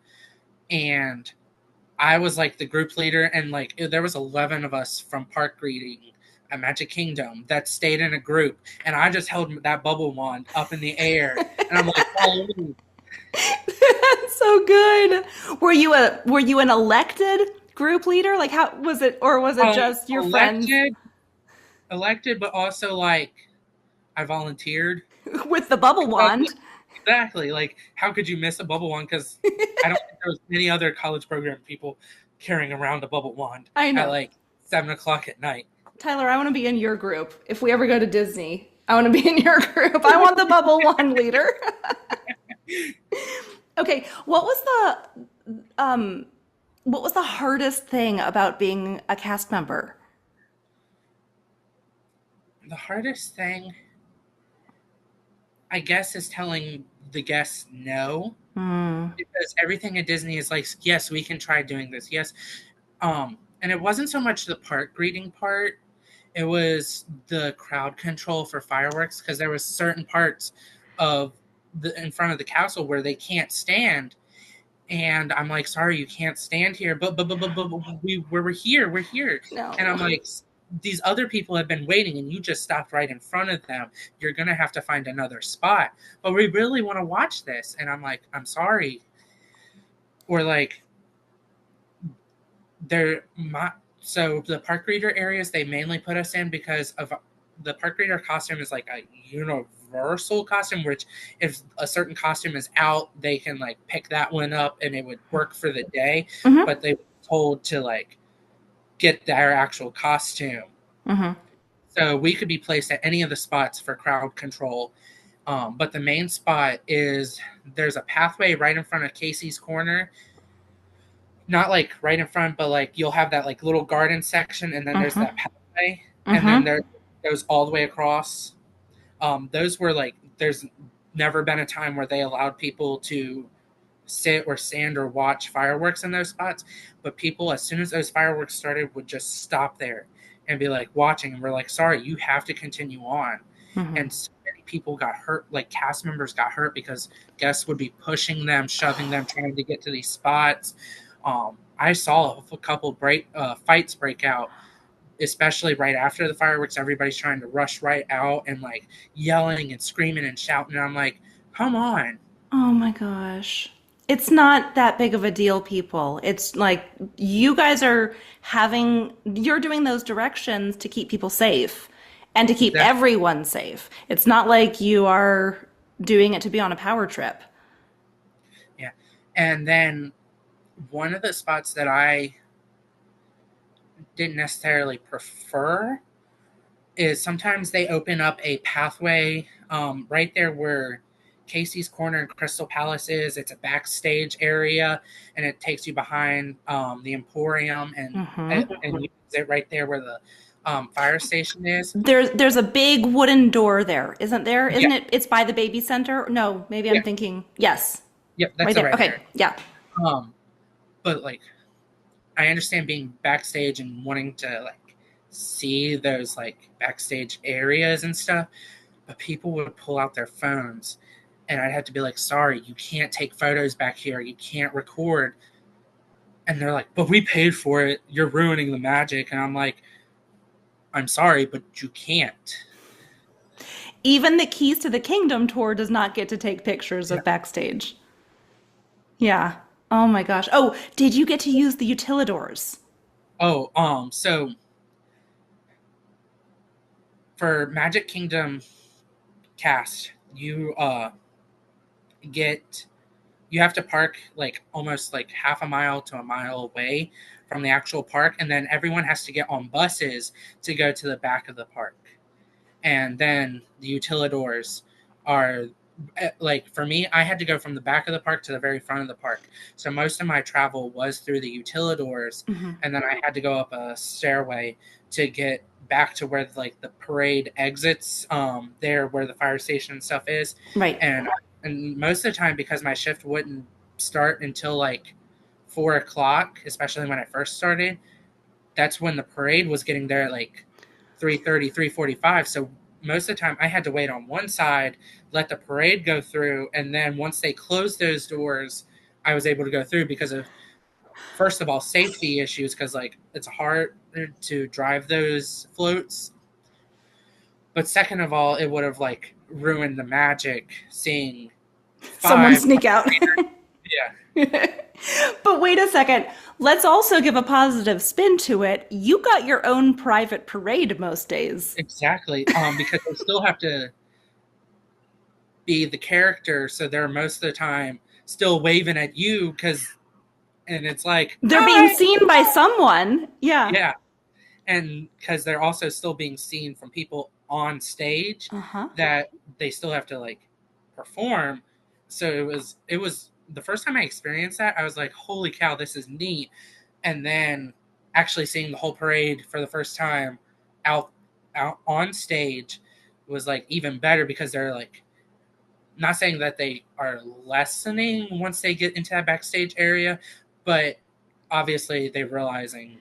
And I was like the group leader, and like there was 11 of us from park greeting at Magic Kingdom that stayed in a group, and I just held that bubble wand up in the air, and I'm like, follow me. That's so good. Were you an elected group leader? Like how was it, or was it just your friends Elected, but also like I volunteered. with the bubble wand? Exactly. Like, how could you miss a bubble wand? Because I don't think there was any other college program people carrying around a bubble wand I at know. like 7 o'clock at night. Tyler, I want to be in your group. If we ever go to Disney, I want to be in your group. I want the bubble wand leader. Okay, um what was the hardest thing about being a cast member? The hardest thing, I guess, is telling the guests no, Hmm. because everything at Disney is like, yes, we can try doing this. Yes. And it wasn't so much the park greeting part, it was the crowd control for fireworks, because there was certain parts of the in front of the castle where they can't stand, and I'm like, sorry, you can't stand here, but we're here, we're here, and I'm No. like, these other people have been waiting and you just stopped right in front of them. You're going to have to find another spot. But we really want to watch this. And I'm like, I'm sorry. Or like, so the park reader areas they mainly put us in because of the park reader costume is like a universal costume, which if a certain costume is out, they can like pick that one up and it would work for the day. Mm-hmm. But they were told to like get their actual costume. Mm-hmm. So we could be placed at any of the spots for crowd control. But the main spot is there's a pathway right in front of Casey's Corner. Not like right in front, but like you'll have that like little garden section, and then there's Mm-hmm. that pathway, and then Mm-hmm. there goes all the way across. Those were like there's never been a time where they allowed people to sit or stand or watch fireworks in those spots, but people as soon as those fireworks started would just stop there and be like watching, and we're like, sorry, you have to continue on. Mm-hmm. And so many people got hurt, like cast members got hurt because guests would be pushing them, shoving them, trying to get to these spots. I saw a couple fights break out, especially right after the fireworks. Everybody's trying to rush right out and like yelling and screaming and shouting. And I'm like, come on. Oh my gosh. It's not that big of a deal, people. It's like you guys you're doing those directions to keep people safe and to keep That, everyone safe. It's not like you are doing it to be on a power trip. yeah. And then one of the spots that I didn't necessarily prefer is sometimes they open up a pathway right there where Casey's Corner and Crystal Palace is. It's a backstage area, and it takes you behind the Emporium, and Mm-hmm. and you sit right there where the fire station is. There's a big wooden door there, isn't there? Yeah, Isn't it? It's by the baby center. No, maybe I'm yeah, thinking. Yes, yep, right that's there. right Okay, there. yeah. Um, but like, I understand being backstage and wanting to like see those like backstage areas and stuff, but people would pull out their phones and I'd have to be like, sorry, you can't take photos back here. You can't record. And they're like, but we paid for it. You're ruining the magic. And I'm like, I'm sorry, but you can't. Even the Keys to the Kingdom tour does not get to take pictures Yeah. of backstage. Yeah. Oh my gosh. Oh, did you get to use the utilidors? Oh, so for Magic Kingdom cast, get you have to park like almost like half a mile to a mile away from the actual park, and then everyone has to get on buses to go to the back of the park. And then the utilidors are like for me, I had to go from the back of the park to the very front of the park. So most of my travel was through the utilidors, Mm-hmm. and then I had to go up a stairway to get back to where like the parade exits, there where the fire station and stuff is. Right. And most of the time, because my shift wouldn't start until like 4 o'clock, especially when I first started, that's when the parade was getting there at like 3:30, 3:45. So most of the time I had to wait on one side, let the parade go through, and then once they closed those doors, I was able to go through because of, first of all, safety issues, because like it's hard to drive those floats. But second of all, it would have like ruined the magic seeing Someone five. sneak out. Yeah, But wait a second. Let's also give a positive spin to it. You got your own private parade most days. exactly. Because they still have to be the character, so they're most of the time still waving at you and it's like, They're being hi. seen by someone. Yeah. Yeah, and because they're also still being seen from people on stage Uh-huh. that they still have to like perform. So it was the first time I experienced that, I was like, holy cow, this is neat. And then actually seeing the whole parade for the first time out out on stage was like even better, because they're like, not saying that they are lessening once they get into that backstage area, but obviously they're realizing.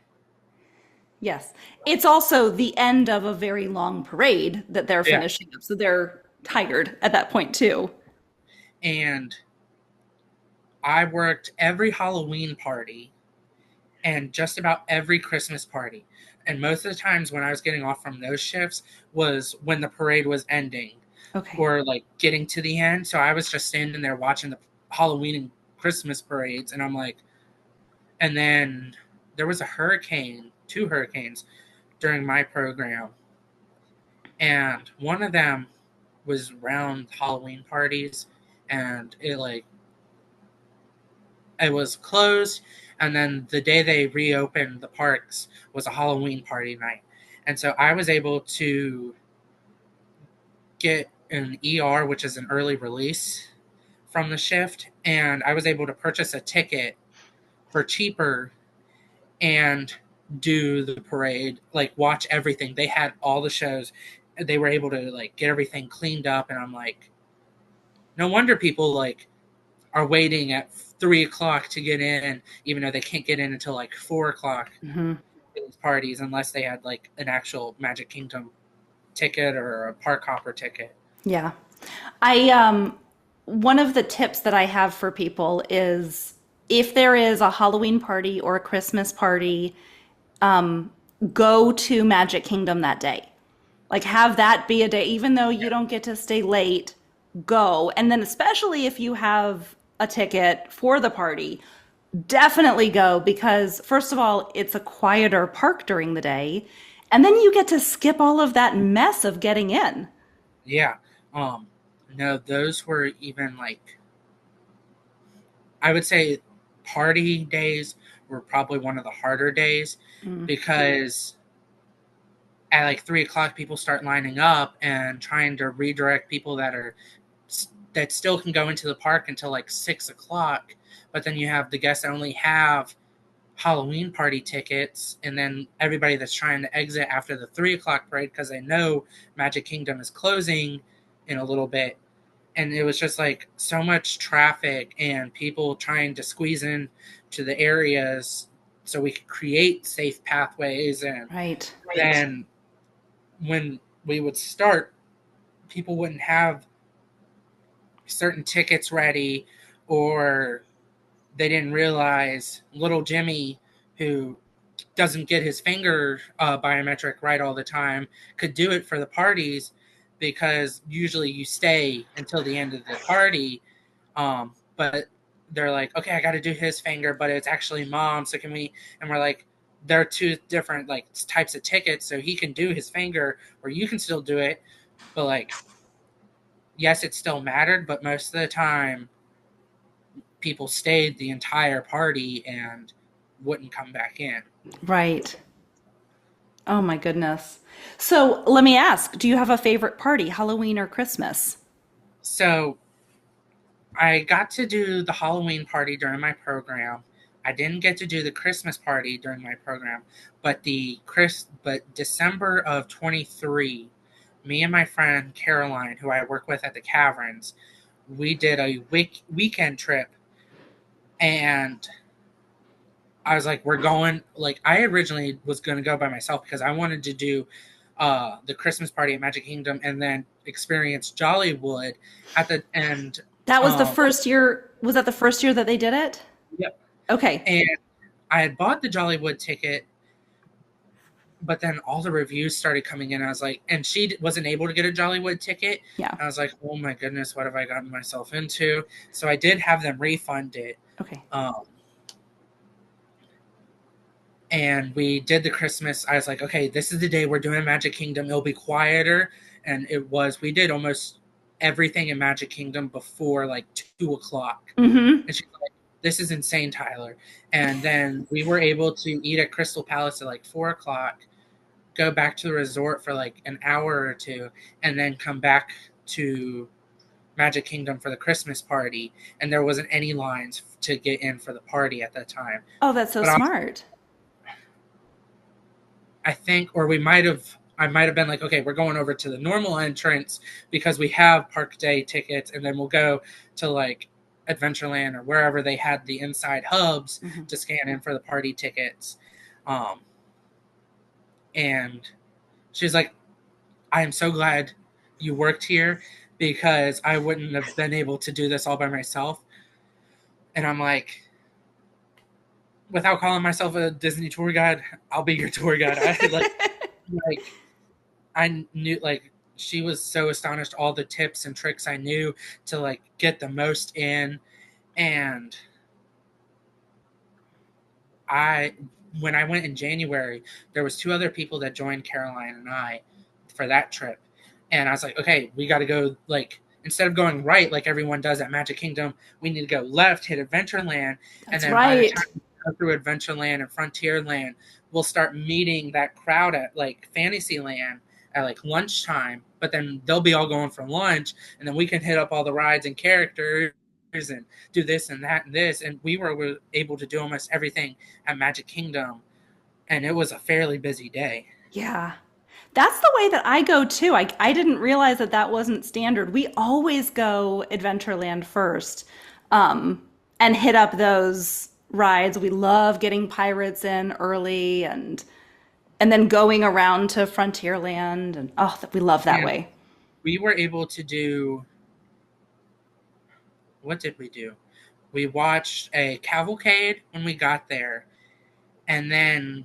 Yes. It's also the end of a very long parade that they're Yeah. finishing up. So they're tired at that point too. And I worked every Halloween party and just about every Christmas party. And most of the times when I was getting off from those shifts was when the parade was ending Okay. or like getting to the end. So I was just standing there watching the Halloween and Christmas parades, and I'm like, and then there was a hurricane, 2 hurricanes during my program, and one of them was around Halloween parties, and it was closed, and then the day they reopened the parks was a Halloween party night. And so I was able to get an ER, which is an early release from the shift, and I was able to purchase a ticket for cheaper and do the parade, like watch everything. They had all the shows. They were able to like get everything cleaned up, and I'm like, no wonder people like are waiting at 3 o'clock to get in, even though they can't get in until like 4 o'clock. Mm-hmm. These parties, unless they had like an actual Magic Kingdom ticket or a park hopper ticket. Yeah. I one of the tips that I have for people is if there is a Halloween party or a Christmas party, go to Magic Kingdom that day. Like have that be a day, even though you don't get to stay late, go. And then especially if you have a ticket for the party, definitely go because first of all, it's a quieter park during the day. And then you get to skip all of that mess of getting in. Yeah. Um, no, those were even like, I would say party days were probably one of the harder days Mm. because at like 3 o'clock, people start lining up and trying to redirect people that still can go into the park until like 6 o'clock. But then you have the guests that only have Halloween party tickets, and then everybody that's trying to exit after the 3 o'clock parade because they know Magic Kingdom is closing in a little bit. And it was just like so much traffic and people trying to squeeze in to the areas so we could create safe pathways. And Right. then when we would start, people wouldn't have certain tickets ready, or they didn't realize little Jimmy, who doesn't get his finger biometric right all the time, could do it for the parties because usually you stay until the end of the party. But they're like, okay, I got to do his finger, but it's actually mom. So can we? And we're like, there are two different like types of tickets, so he can do his finger, or you can still do it. But like, yes, it still mattered, but most of the time, people stayed the entire party and wouldn't come back in. Right. Oh my goodness. So let me ask, do you have a favorite party, Halloween or Christmas? So I got to do the Halloween party during my program. I didn't get to do the Christmas party during my program, but December of 23, me and my friend Caroline, who I work with at the Caverns, we did a weekend trip, and I was like, we're going. Like, I originally was going to go by myself because I wanted to do the Christmas party at Magic Kingdom and then experience Jollywood at the end. That was the Um, first year. Was that the first year that they did it? yep. Okay. And I had bought the Jollywood ticket, but then all the reviews started coming in. I was like, and she wasn't able to get a Jollywood ticket. Yeah. I was like, oh my goodness, what have I gotten myself into? So I did have them refund it. Okay. And we did the Christmas. I was like, okay, this is the day we're doing Magic Kingdom. It'll be quieter. And it was. We did almost everything in Magic Kingdom before like 2 o'clock. Mm-hmm. And she's like, this is insane, Tyler. And then we were able to eat at Crystal Palace at like 4 o'clock, go back to the resort for like an hour or two, and then come back to Magic Kingdom for the Christmas party. And there wasn't any lines to get in for the party at that time. Oh, that's so But smart. I think, or I might have been like, okay, we're going over to the normal entrance because we have park day tickets, and then we'll go to like Adventureland or wherever they had the inside hubs Mm-hmm. to scan in for the party tickets. And she's like, I am so glad you worked here because I wouldn't have been able to do this all by myself. And I'm like, without calling myself a Disney tour guide, I'll be your tour guide. I like I knew like she was so astonished all the tips and tricks I knew to like get the most in. And I when I went in January, there was two other people that joined Caroline and I for that trip. And I was like, okay, we got to go like instead of going right like everyone does at Magic Kingdom, we need to go left, hit Adventureland, and That's then by the right. time we go through Adventureland and Frontierland, we'll start meeting that crowd at like Fantasyland at like lunchtime. But then they'll be all going for lunch, and then we can hit up all the rides and characters and do this and that and this. And we were able to do almost everything at Magic Kingdom, and it was a fairly busy day. Yeah. That's the way that I go too. I didn't realize that that wasn't standard. We always go Adventureland first, um, and hit up those rides. We love getting Pirates in early and then going around to Frontierland and oh, we love that And way. we were able to do what did we do? We watched a cavalcade when we got there, and then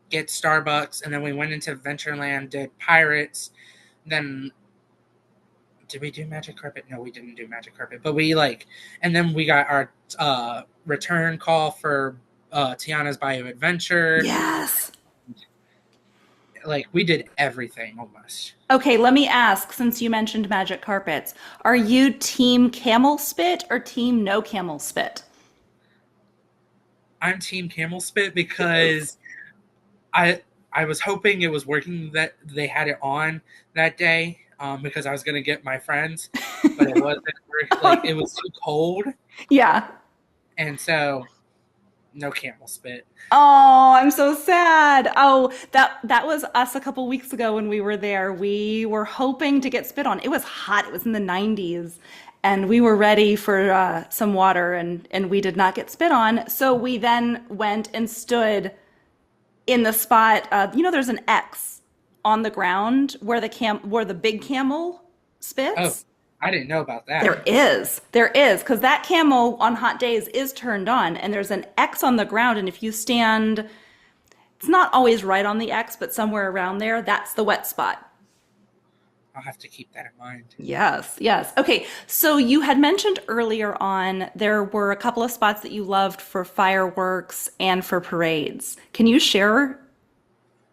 get Starbucks, and then we went into Adventureland, did Pirates, then did we do Magic Carpet? No, we didn't do Magic Carpet, but we like, and then we got our return call for Tiana's Bayou Adventure. Yes. Like we did everything almost. Okay, let me ask, since you mentioned magic carpets, are you team camel spit or team no camel spit? I'm Team Camel Spit because I I was hoping it was working that they had it on that day because I was gonna get my friends, but it wasn't. Like it was too cold, Yeah. and so no camel spit. Oh, I'm so sad. Oh, that was us a couple weeks ago when we were there. We were hoping to get spit on. It was hot. It was in the 90s, and we were ready for some water, and we did not get spit on. So we then went and stood in the spot. There's an X on the ground where the big camel Oh, spits. I didn't know about that. There is, because that camel on hot days is turned on, and there's an X on the ground, and if you stand, it's not always right on the X, but somewhere around there, that's the wet spot. I'll have to keep that in mind. Yes, yes. Okay, so you had mentioned earlier on there were a couple of spots that you loved for fireworks and for parades. Can you share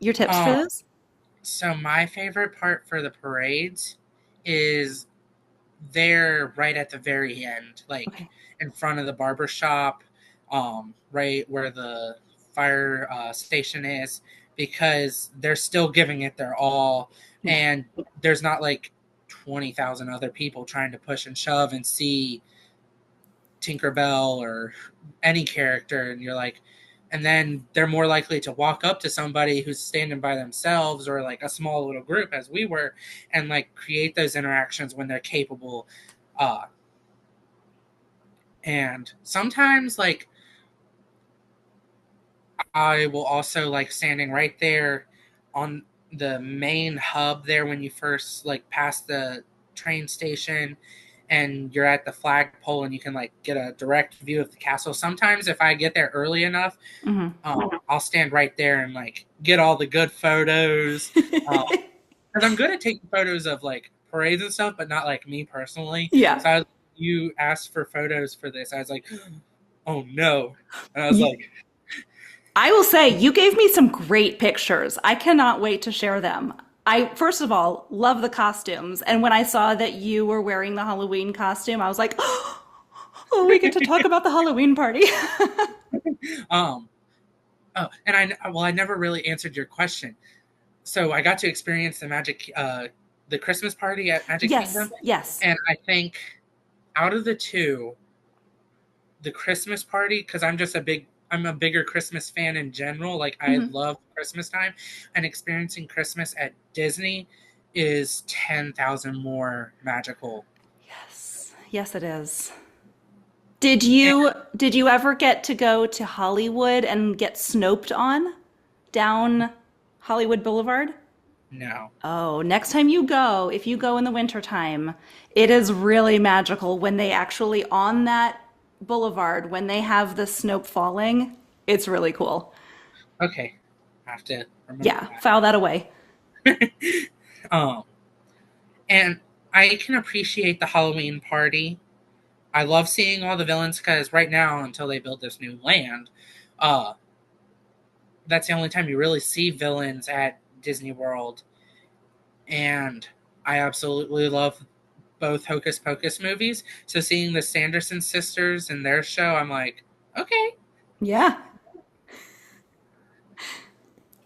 your tips for Um, those? so my favorite part for the parades is there right at the very end, like Okay. in front of the barber shop, right where the fire station is, because they're still giving it their all, Yeah. and there's not like 20,000 other people trying to push and shove and see Tinkerbell or any character, and you're like, and then they're more likely to walk up to somebody who's standing by themselves or like a small little group as we were and like create those interactions when they're capable. uh and sometimes like I will also like standing right there on the main hub there when you first like pass the train station and you're at the flagpole and you can like get a direct view of the castle. Sometimes if I get there early enough, Hmm. I'll stand right there and like get all the good photos. Because I'm good at taking photos of like parades and stuff, but not like me personally. Yeah. You asked for photos for this. I was like, oh no. And I was like, I will say you gave me some great pictures. I cannot wait to share them. I first of all love the costumes, and when I saw that you were wearing the Halloween costume, I was like, "Oh, we get to talk about the Halloween party." um, oh, and I never really answered your question. So I got to experience the Christmas party at Magic Yes, Kingdom, yes. and I think out of the two, the Christmas party, because I'm a bigger Christmas fan in general. Like I Mhm. love Christmas time, and experiencing Christmas at Disney is 10,000 more magical. Yes, yes, it is. And Did you ever get to go to Hollywood and get snoped on down Hollywood Boulevard? no, Oh, next time you go, if you go in the wintertime, it is really magical when they actually on that Boulevard when they have the snow falling. It's really cool. Okay, I have to remember Yeah, file that away. that. um, and I can appreciate the Halloween party. I love seeing all the villains because right now, until they build this new land, uh, that's the only time you really see villains at Disney World. And I absolutely love both Hocus Pocus movies. So seeing the Sanderson sisters in their show, I'm like, okay. Yeah.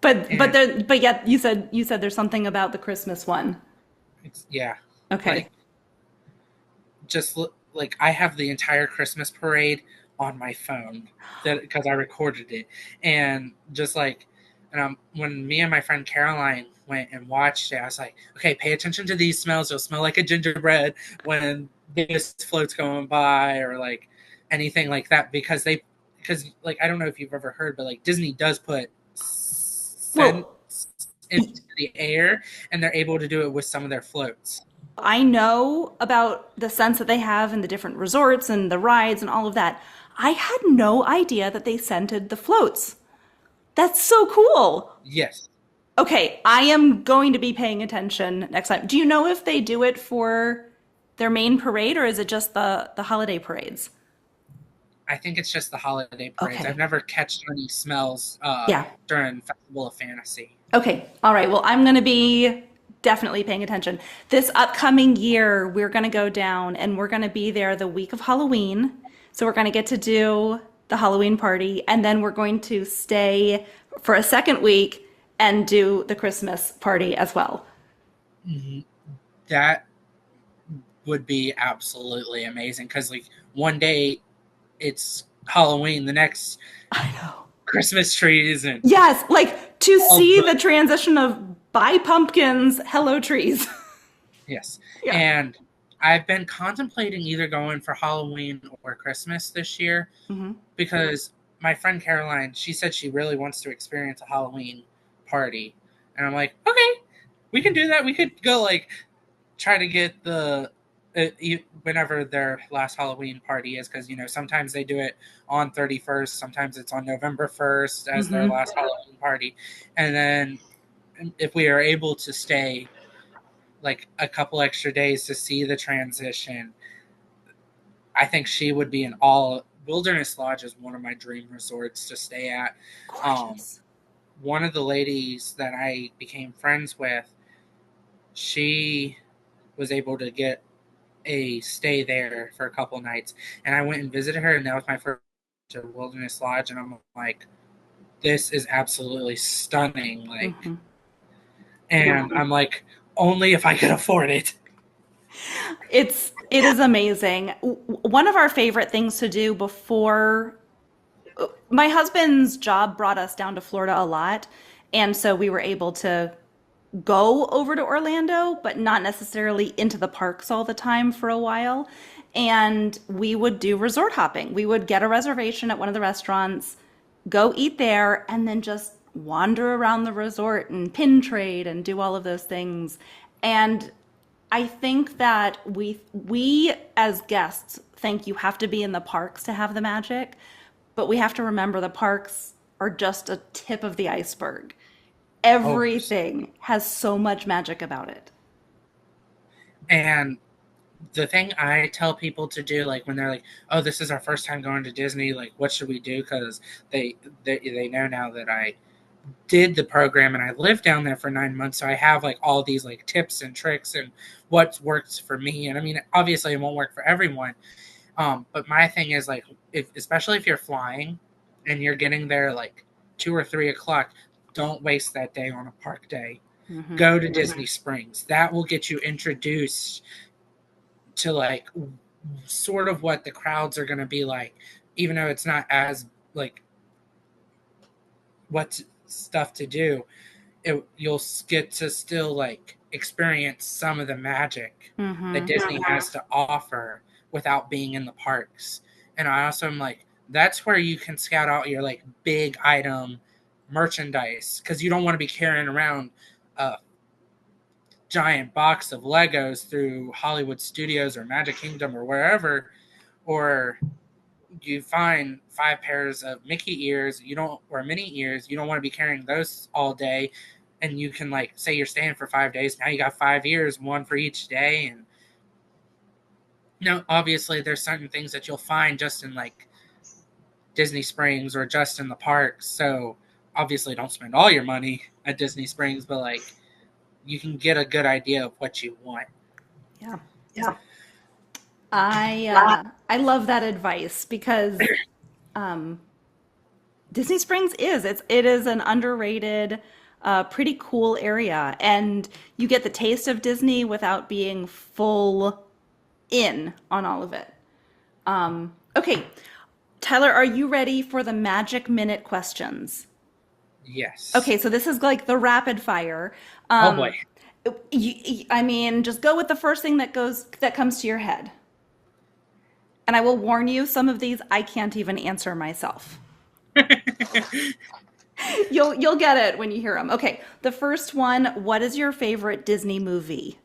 But And there but yet you said there's something about the Christmas one. yeah, Okay. like just like I have the entire Christmas parade on my phone that because I recorded it, and just like, and when me and my friend Caroline went and watched it, I was like, okay, pay attention to these smells. You'll smell like a gingerbread when this float's going by, or like anything like that, because like I don't know if you've ever heard, but like Disney does put Well, scents into the air, and they're able to do it with some of their floats. I know about the sense that they have in the different resorts and the rides and all of that. I had no idea that they scented the floats. That's so cool. Yes. Okay, I am going to be paying attention next time. Do you know if they do it for their main parade or is it just the holiday parades? I think it's just the holiday parades. I've Okay. never catched any smells Yeah. during Festival of Fantasy. Okay. All right. Well, I'm going to be definitely paying attention. This upcoming year, we're going to go down and we're going to be there the week of Halloween. So we're going to get to do the Halloween party and then we're going to stay for a second week and do the Christmas party as well. That would be absolutely amazing because, like, one day it's Halloween, the next I know. Christmas trees and Yes, like to all see the the transition of buy pumpkins, hello trees. yes. Yeah. And I've been contemplating either going for Halloween or Christmas this year Hmm. because my friend Caroline, she said she really wants to experience a Halloween party. And I'm like, okay, we can do that. We could go like try to get whenever their last Halloween party is, because sometimes they do it on 31st, sometimes it's on November 1st as their Hmm. last Halloween party, and then if we are able to stay like a couple extra days to see the transition, I think she would be in all. Wilderness Lodge is one of my dream resorts to stay at. Um, Gorgeous. one of the ladies that I became friends with, she was able to get a stay there for a couple nights, and I went and visited her, and that was my first to Wilderness Lodge, and I'm like, this is absolutely stunning, like, Hmm. and I'm like, only if I could afford it. It is amazing. One of our favorite things to do before my husband's job brought us down to Florida a lot, and so we were able to go over to Orlando, but not necessarily into the parks all the time for a while. And we would do resort hopping. We would get a reservation at one of the restaurants, go eat there, and then just wander around the resort and pin trade and do all of those things. And I think that we as guests think you have to be in the parks to have the magic, but we have to remember the parks are just a tip of the iceberg. Oh, Everything has so much magic about it. and the thing I tell people to do, like when they're like, "Oh, this is our first time going to Disney. Like, what should we do?" Because they know now that I did the program and I lived down there for 9 months, so I have like all these like tips and tricks and what works for me. And I mean, obviously, it won't work for everyone. But my thing is like, especially if you're flying and you're getting there like 2 or 3 o'clock, don't waste that day on a park day. Hmm. Go to Disney Springs. That will get you introduced to like sort of what the crowds are going to be like, even though it's not as like what stuff to do. You'll get to still like experience some of the magic that Hmm. Disney has to offer without being in the parks. And I also am like, that's where you can scout out your like big item merchandise, because you don't want to be carrying around a giant box of Legos through Hollywood Studios or Magic Kingdom or wherever, or you find 5 pairs of Mickey ears, you don't, or Minnie ears, you don't want to be carrying those all day. And you can, like, say you're staying for 5 days. Now you got 5 ears, one for each day. And, obviously there's certain things that you'll find just in, like, Disney Springs or just in the parks. So obviously don't spend all your money at Disney Springs, but, like, you can get a good idea of what you want. Yeah. Yeah. I love that advice because Disney Springs it is an underrated, pretty cool area, and you get the taste of Disney without being full in on all of it. Okay, Tyler, are you ready for the magic minute questions? Yes. Okay, so this is like the rapid fire. Oh boy. I mean, just go with the first thing that comes to your head. And I will warn you, some of these I can't even answer myself. You'll get it when you hear them. Okay, the first one, what is your favorite Disney movie?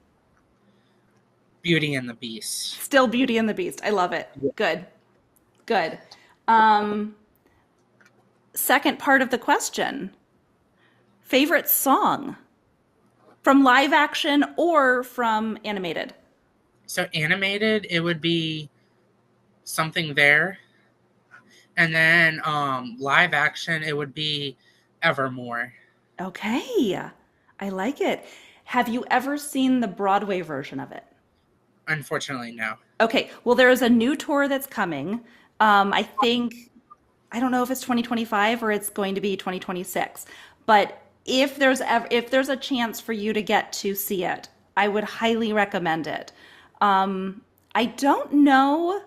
Beauty and the Beast. Still Beauty and the Beast. I love it. Good. Good. Um, Second part of the question. Favorite song from live action or from animated? So animated, it would be Something There. And then live action, it would be Evermore. Okay. I like it. Have you ever seen the Broadway version of it? Unfortunately, no. Okay. Well, there is a new tour that's coming. I think, I don't know if it's 2025 or it's going to be 2026. But if there's a chance for you to get to see it, I would highly recommend it. I don't know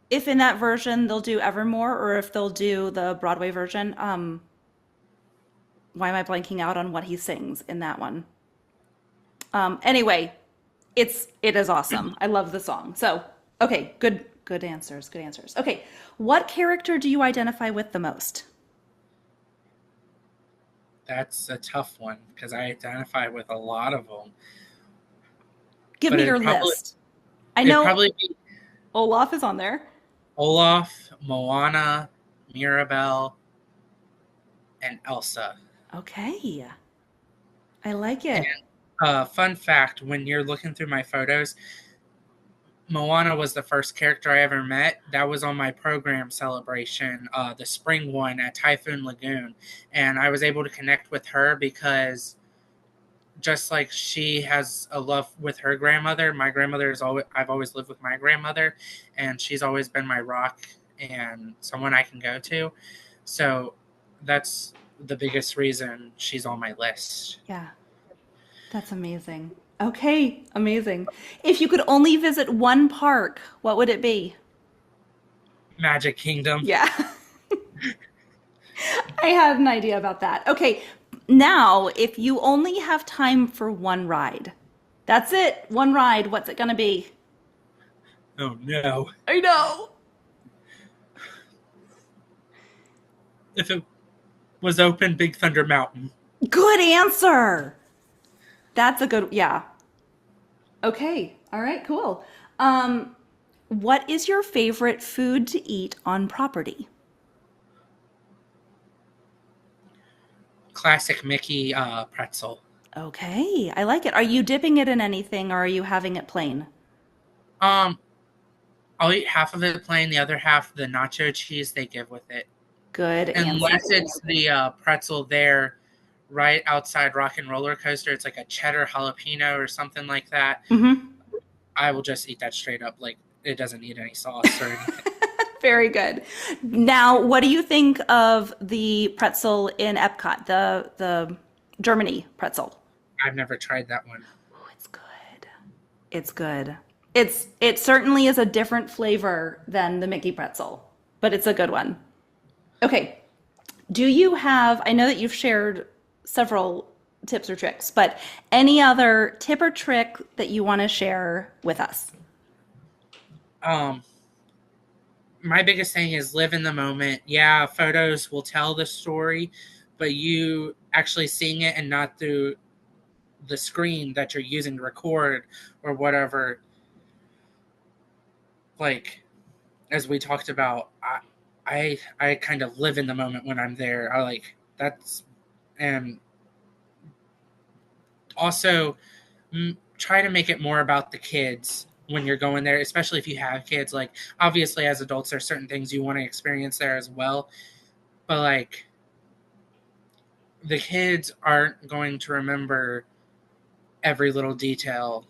if in that version they'll do Evermore or if they'll do the Broadway version. Why am I blanking out on what he sings in that one? Anyway, it is awesome. I love the song. So, okay, good answers, good answers. Okay, what character do you identify with the most? That's a tough one because I identify with a lot of them. Give But me your list. I it'd know probably be Olaf is on there. Olaf, Moana, Mirabelle, and Elsa. Okay, I like And it. fun fact, when you're looking through my photos, Moana was the first character I ever met. That was on my program celebration, the spring one at Typhoon Lagoon. And I was able to connect with her because just like she has a love with her grandmother, my grandmother is always, I've always lived with my grandmother, and she's always been my rock and someone I can go to. So that's the biggest reason she's on my list. Yeah, that's amazing. Okay, amazing. If you could only visit one park, what would it be? Magic Kingdom. Yeah. I had an idea about that. Okay, now if you only have time for one ride, that's it, one ride, what's it gonna be? Oh no. I know. If it was open, Big Thunder Mountain. Good answer. That's a good, yeah. Okay, all right, cool. What is your favorite food to eat on property? Classic Mickey pretzel. Okay, I like it. Are you dipping it in anything or are you having it plain? Um, I'll eat half of it plain, the other half the nacho cheese they give with it. Good answer. Unless it's the pretzel there right outside Rock and Roller Coaster, it's like a cheddar jalapeno or something like that. Hmm. I will just eat that straight up. Like, it doesn't need any sauce or anything. Very good. Now, what do you think of the pretzel in Epcot, the Germany pretzel? I've never tried that one. Oh, it's good. It's good. It certainly is a different flavor than the Mickey pretzel, but it's a good one. Okay. Do you have, I know that you've shared several tips or tricks, but any other tip or trick that you want to share with us? Um, my biggest thing is live in the moment. Yeah, photos will tell the story, but you actually seeing it and not through the screen that you're using to record or whatever. Like, as we talked about, I kind of live in the moment when I'm there. I like that's and also try to make it more about the kids when you're going there, especially if you have kids. Like obviously as adults there's certain things you want to experience there as well, but like the kids aren't going to remember every little detail.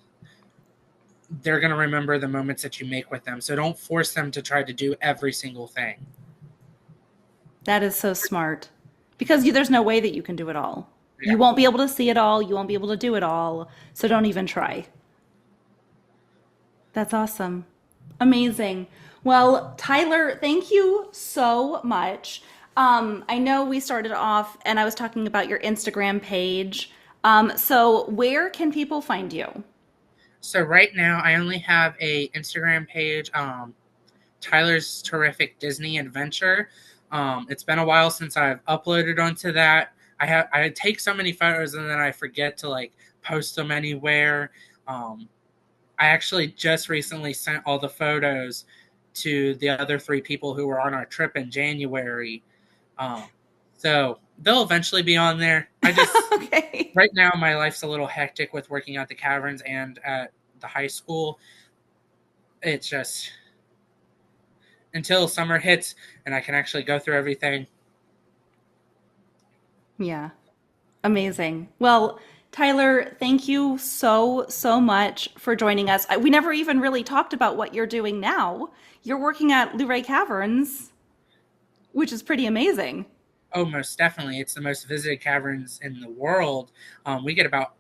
They're going to remember the moments that you make with them, so don't force them to try to do every single thing. That is so smart because there's no way that you can do it all. You Yeah. won't be able to see it all. You won't be able to do it all. So don't even try. That's awesome. Amazing. Well, Tyler, thank you so much. I know we started off and I was talking about your Instagram page. So where can people find you? So right now I only have a Instagram page, Tyler's Terrific Disney Adventure. It's been a while since I've uploaded onto that. I take so many photos and then I forget to like post them anywhere. Um, I actually just recently sent all the photos to the other three people who were on our trip in January. Um, so they'll eventually be on there. I just Okay. right now my life's a little hectic with working at the caverns and at the high school. It's just until summer hits and I can actually go through everything. Yeah. Amazing. Well, Tyler, thank you so, so much for joining us. We never even really talked about what you're doing now. You're working at Luray Caverns, which is pretty amazing. Oh, most definitely. It's the most visited caverns in the world. We get about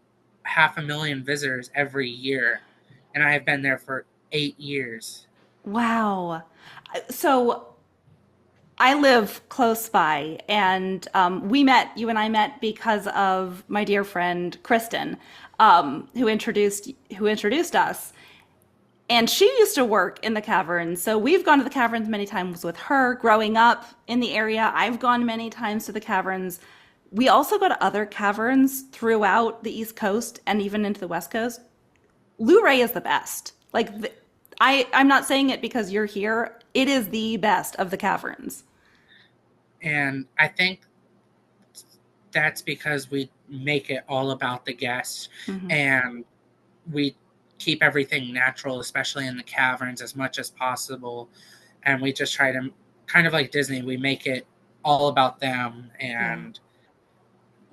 500,000 visitors every year, and I have been there for 8 years. Wow. So I live close by, and you and I met because of my dear friend Kristen, who introduced us. And she used to work in the caverns. So we've gone to the caverns many times with her growing up in the area. I've gone many times to the caverns. We also go to other caverns throughout the East Coast and even into the West Coast. Luray is the best. I'm not saying it because you're here. It is the best of the caverns. And I think that's because we make it all about the guests Hmm. and we keep everything natural, especially in the caverns, as much as possible. And we just try to, kind of like Disney, we make it all about them. Yeah. And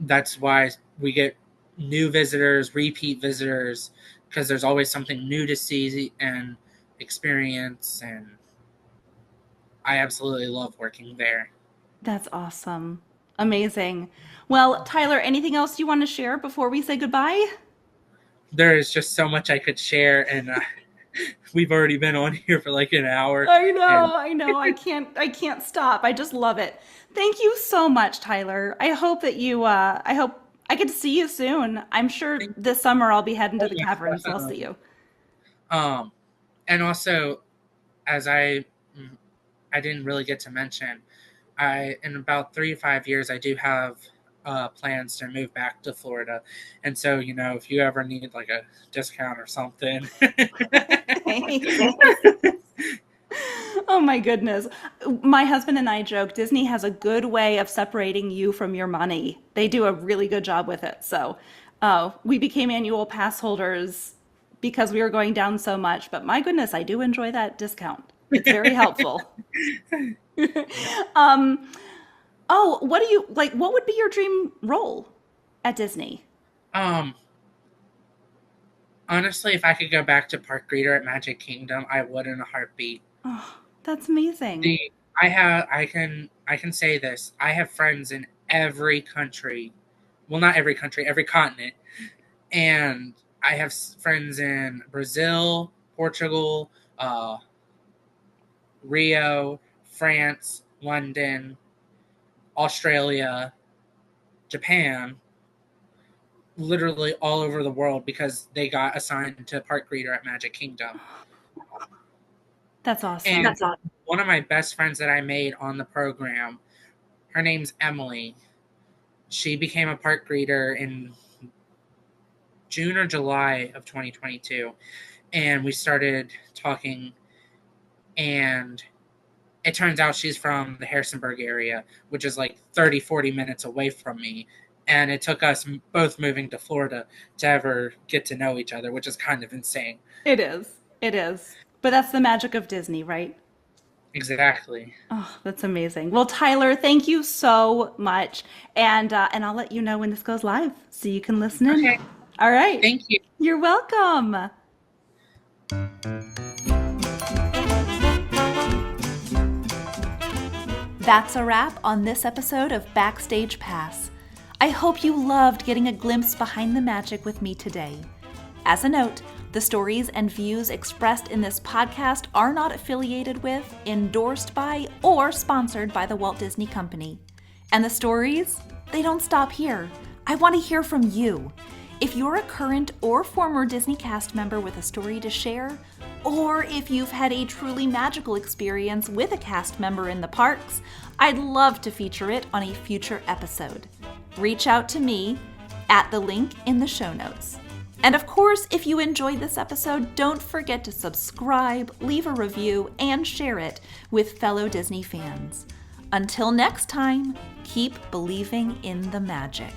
that's why we get new visitors, repeat visitors, because there's always something new to see and experience. And I absolutely love working there. That's awesome. Amazing. Well, Tyler, anything else you want to share before we say goodbye? There is just so much I could share, and we've already been on here for like an hour. I And know, I know. I can't stop. I just love it. Thank you so much, Tyler. I hope I get to see you soon. I'm sure this summer I'll be heading to oh, the yes, caverns and I'll see definitely. you. Um, and also, as I didn't really get to mention, I in about 3 to 5 years I do have plans to move back to Florida, and so if you ever need like a discount or something. Thanks. Oh my goodness. My husband and I joke Disney has a good way of separating you from your money. They do a really good job with it. So, we became annual pass holders because we were going down so much. But my goodness, I do enjoy that discount. It's very helpful. Um, oh, what do you like? What would be your dream role at Disney? um, Honestly, if I could go back to park greeter at Magic Kingdom, I would in a heartbeat. Oh, that's amazing. The I can say this. I have friends in every country. Well, not every country, every continent. And I have friends in Brazil, Portugal, Rio, France, London, Australia, Japan, literally all over the world because they got assigned to park greeter at Magic Kingdom. That's And awesome. one of my best friends that I made on the program, her name's Emily. She became a park greeter in June or July of 2022. And we started talking, and it turns out she's from the Harrisonburg area, which is like 30, 40 minutes away from me. And it took us both moving to Florida to ever get to know each other, which is kind of insane. It is. It is. But that's the magic of Disney, right? Exactly. Oh, that's amazing. Well, Tyler, thank you so much. And I'll let you know when this goes live so you can listen in. Okay. All right. Thank you. You're welcome. That's a wrap on this episode of Backstage Pass. I hope you loved getting a glimpse behind the magic with me today. As a note, the stories and views expressed in this podcast are not affiliated with, endorsed by, or sponsored by the Walt Disney Company. And the stories, they don't stop here. I want to hear from you. If you're a current or former Disney cast member with a story to share, or if you've had a truly magical experience with a cast member in the parks, I'd love to feature it on a future episode. Reach out to me at the link in the show notes. And of course, if you enjoyed this episode, don't forget to subscribe, leave a review, and share it with fellow Disney fans. Until next time, keep believing in the magic.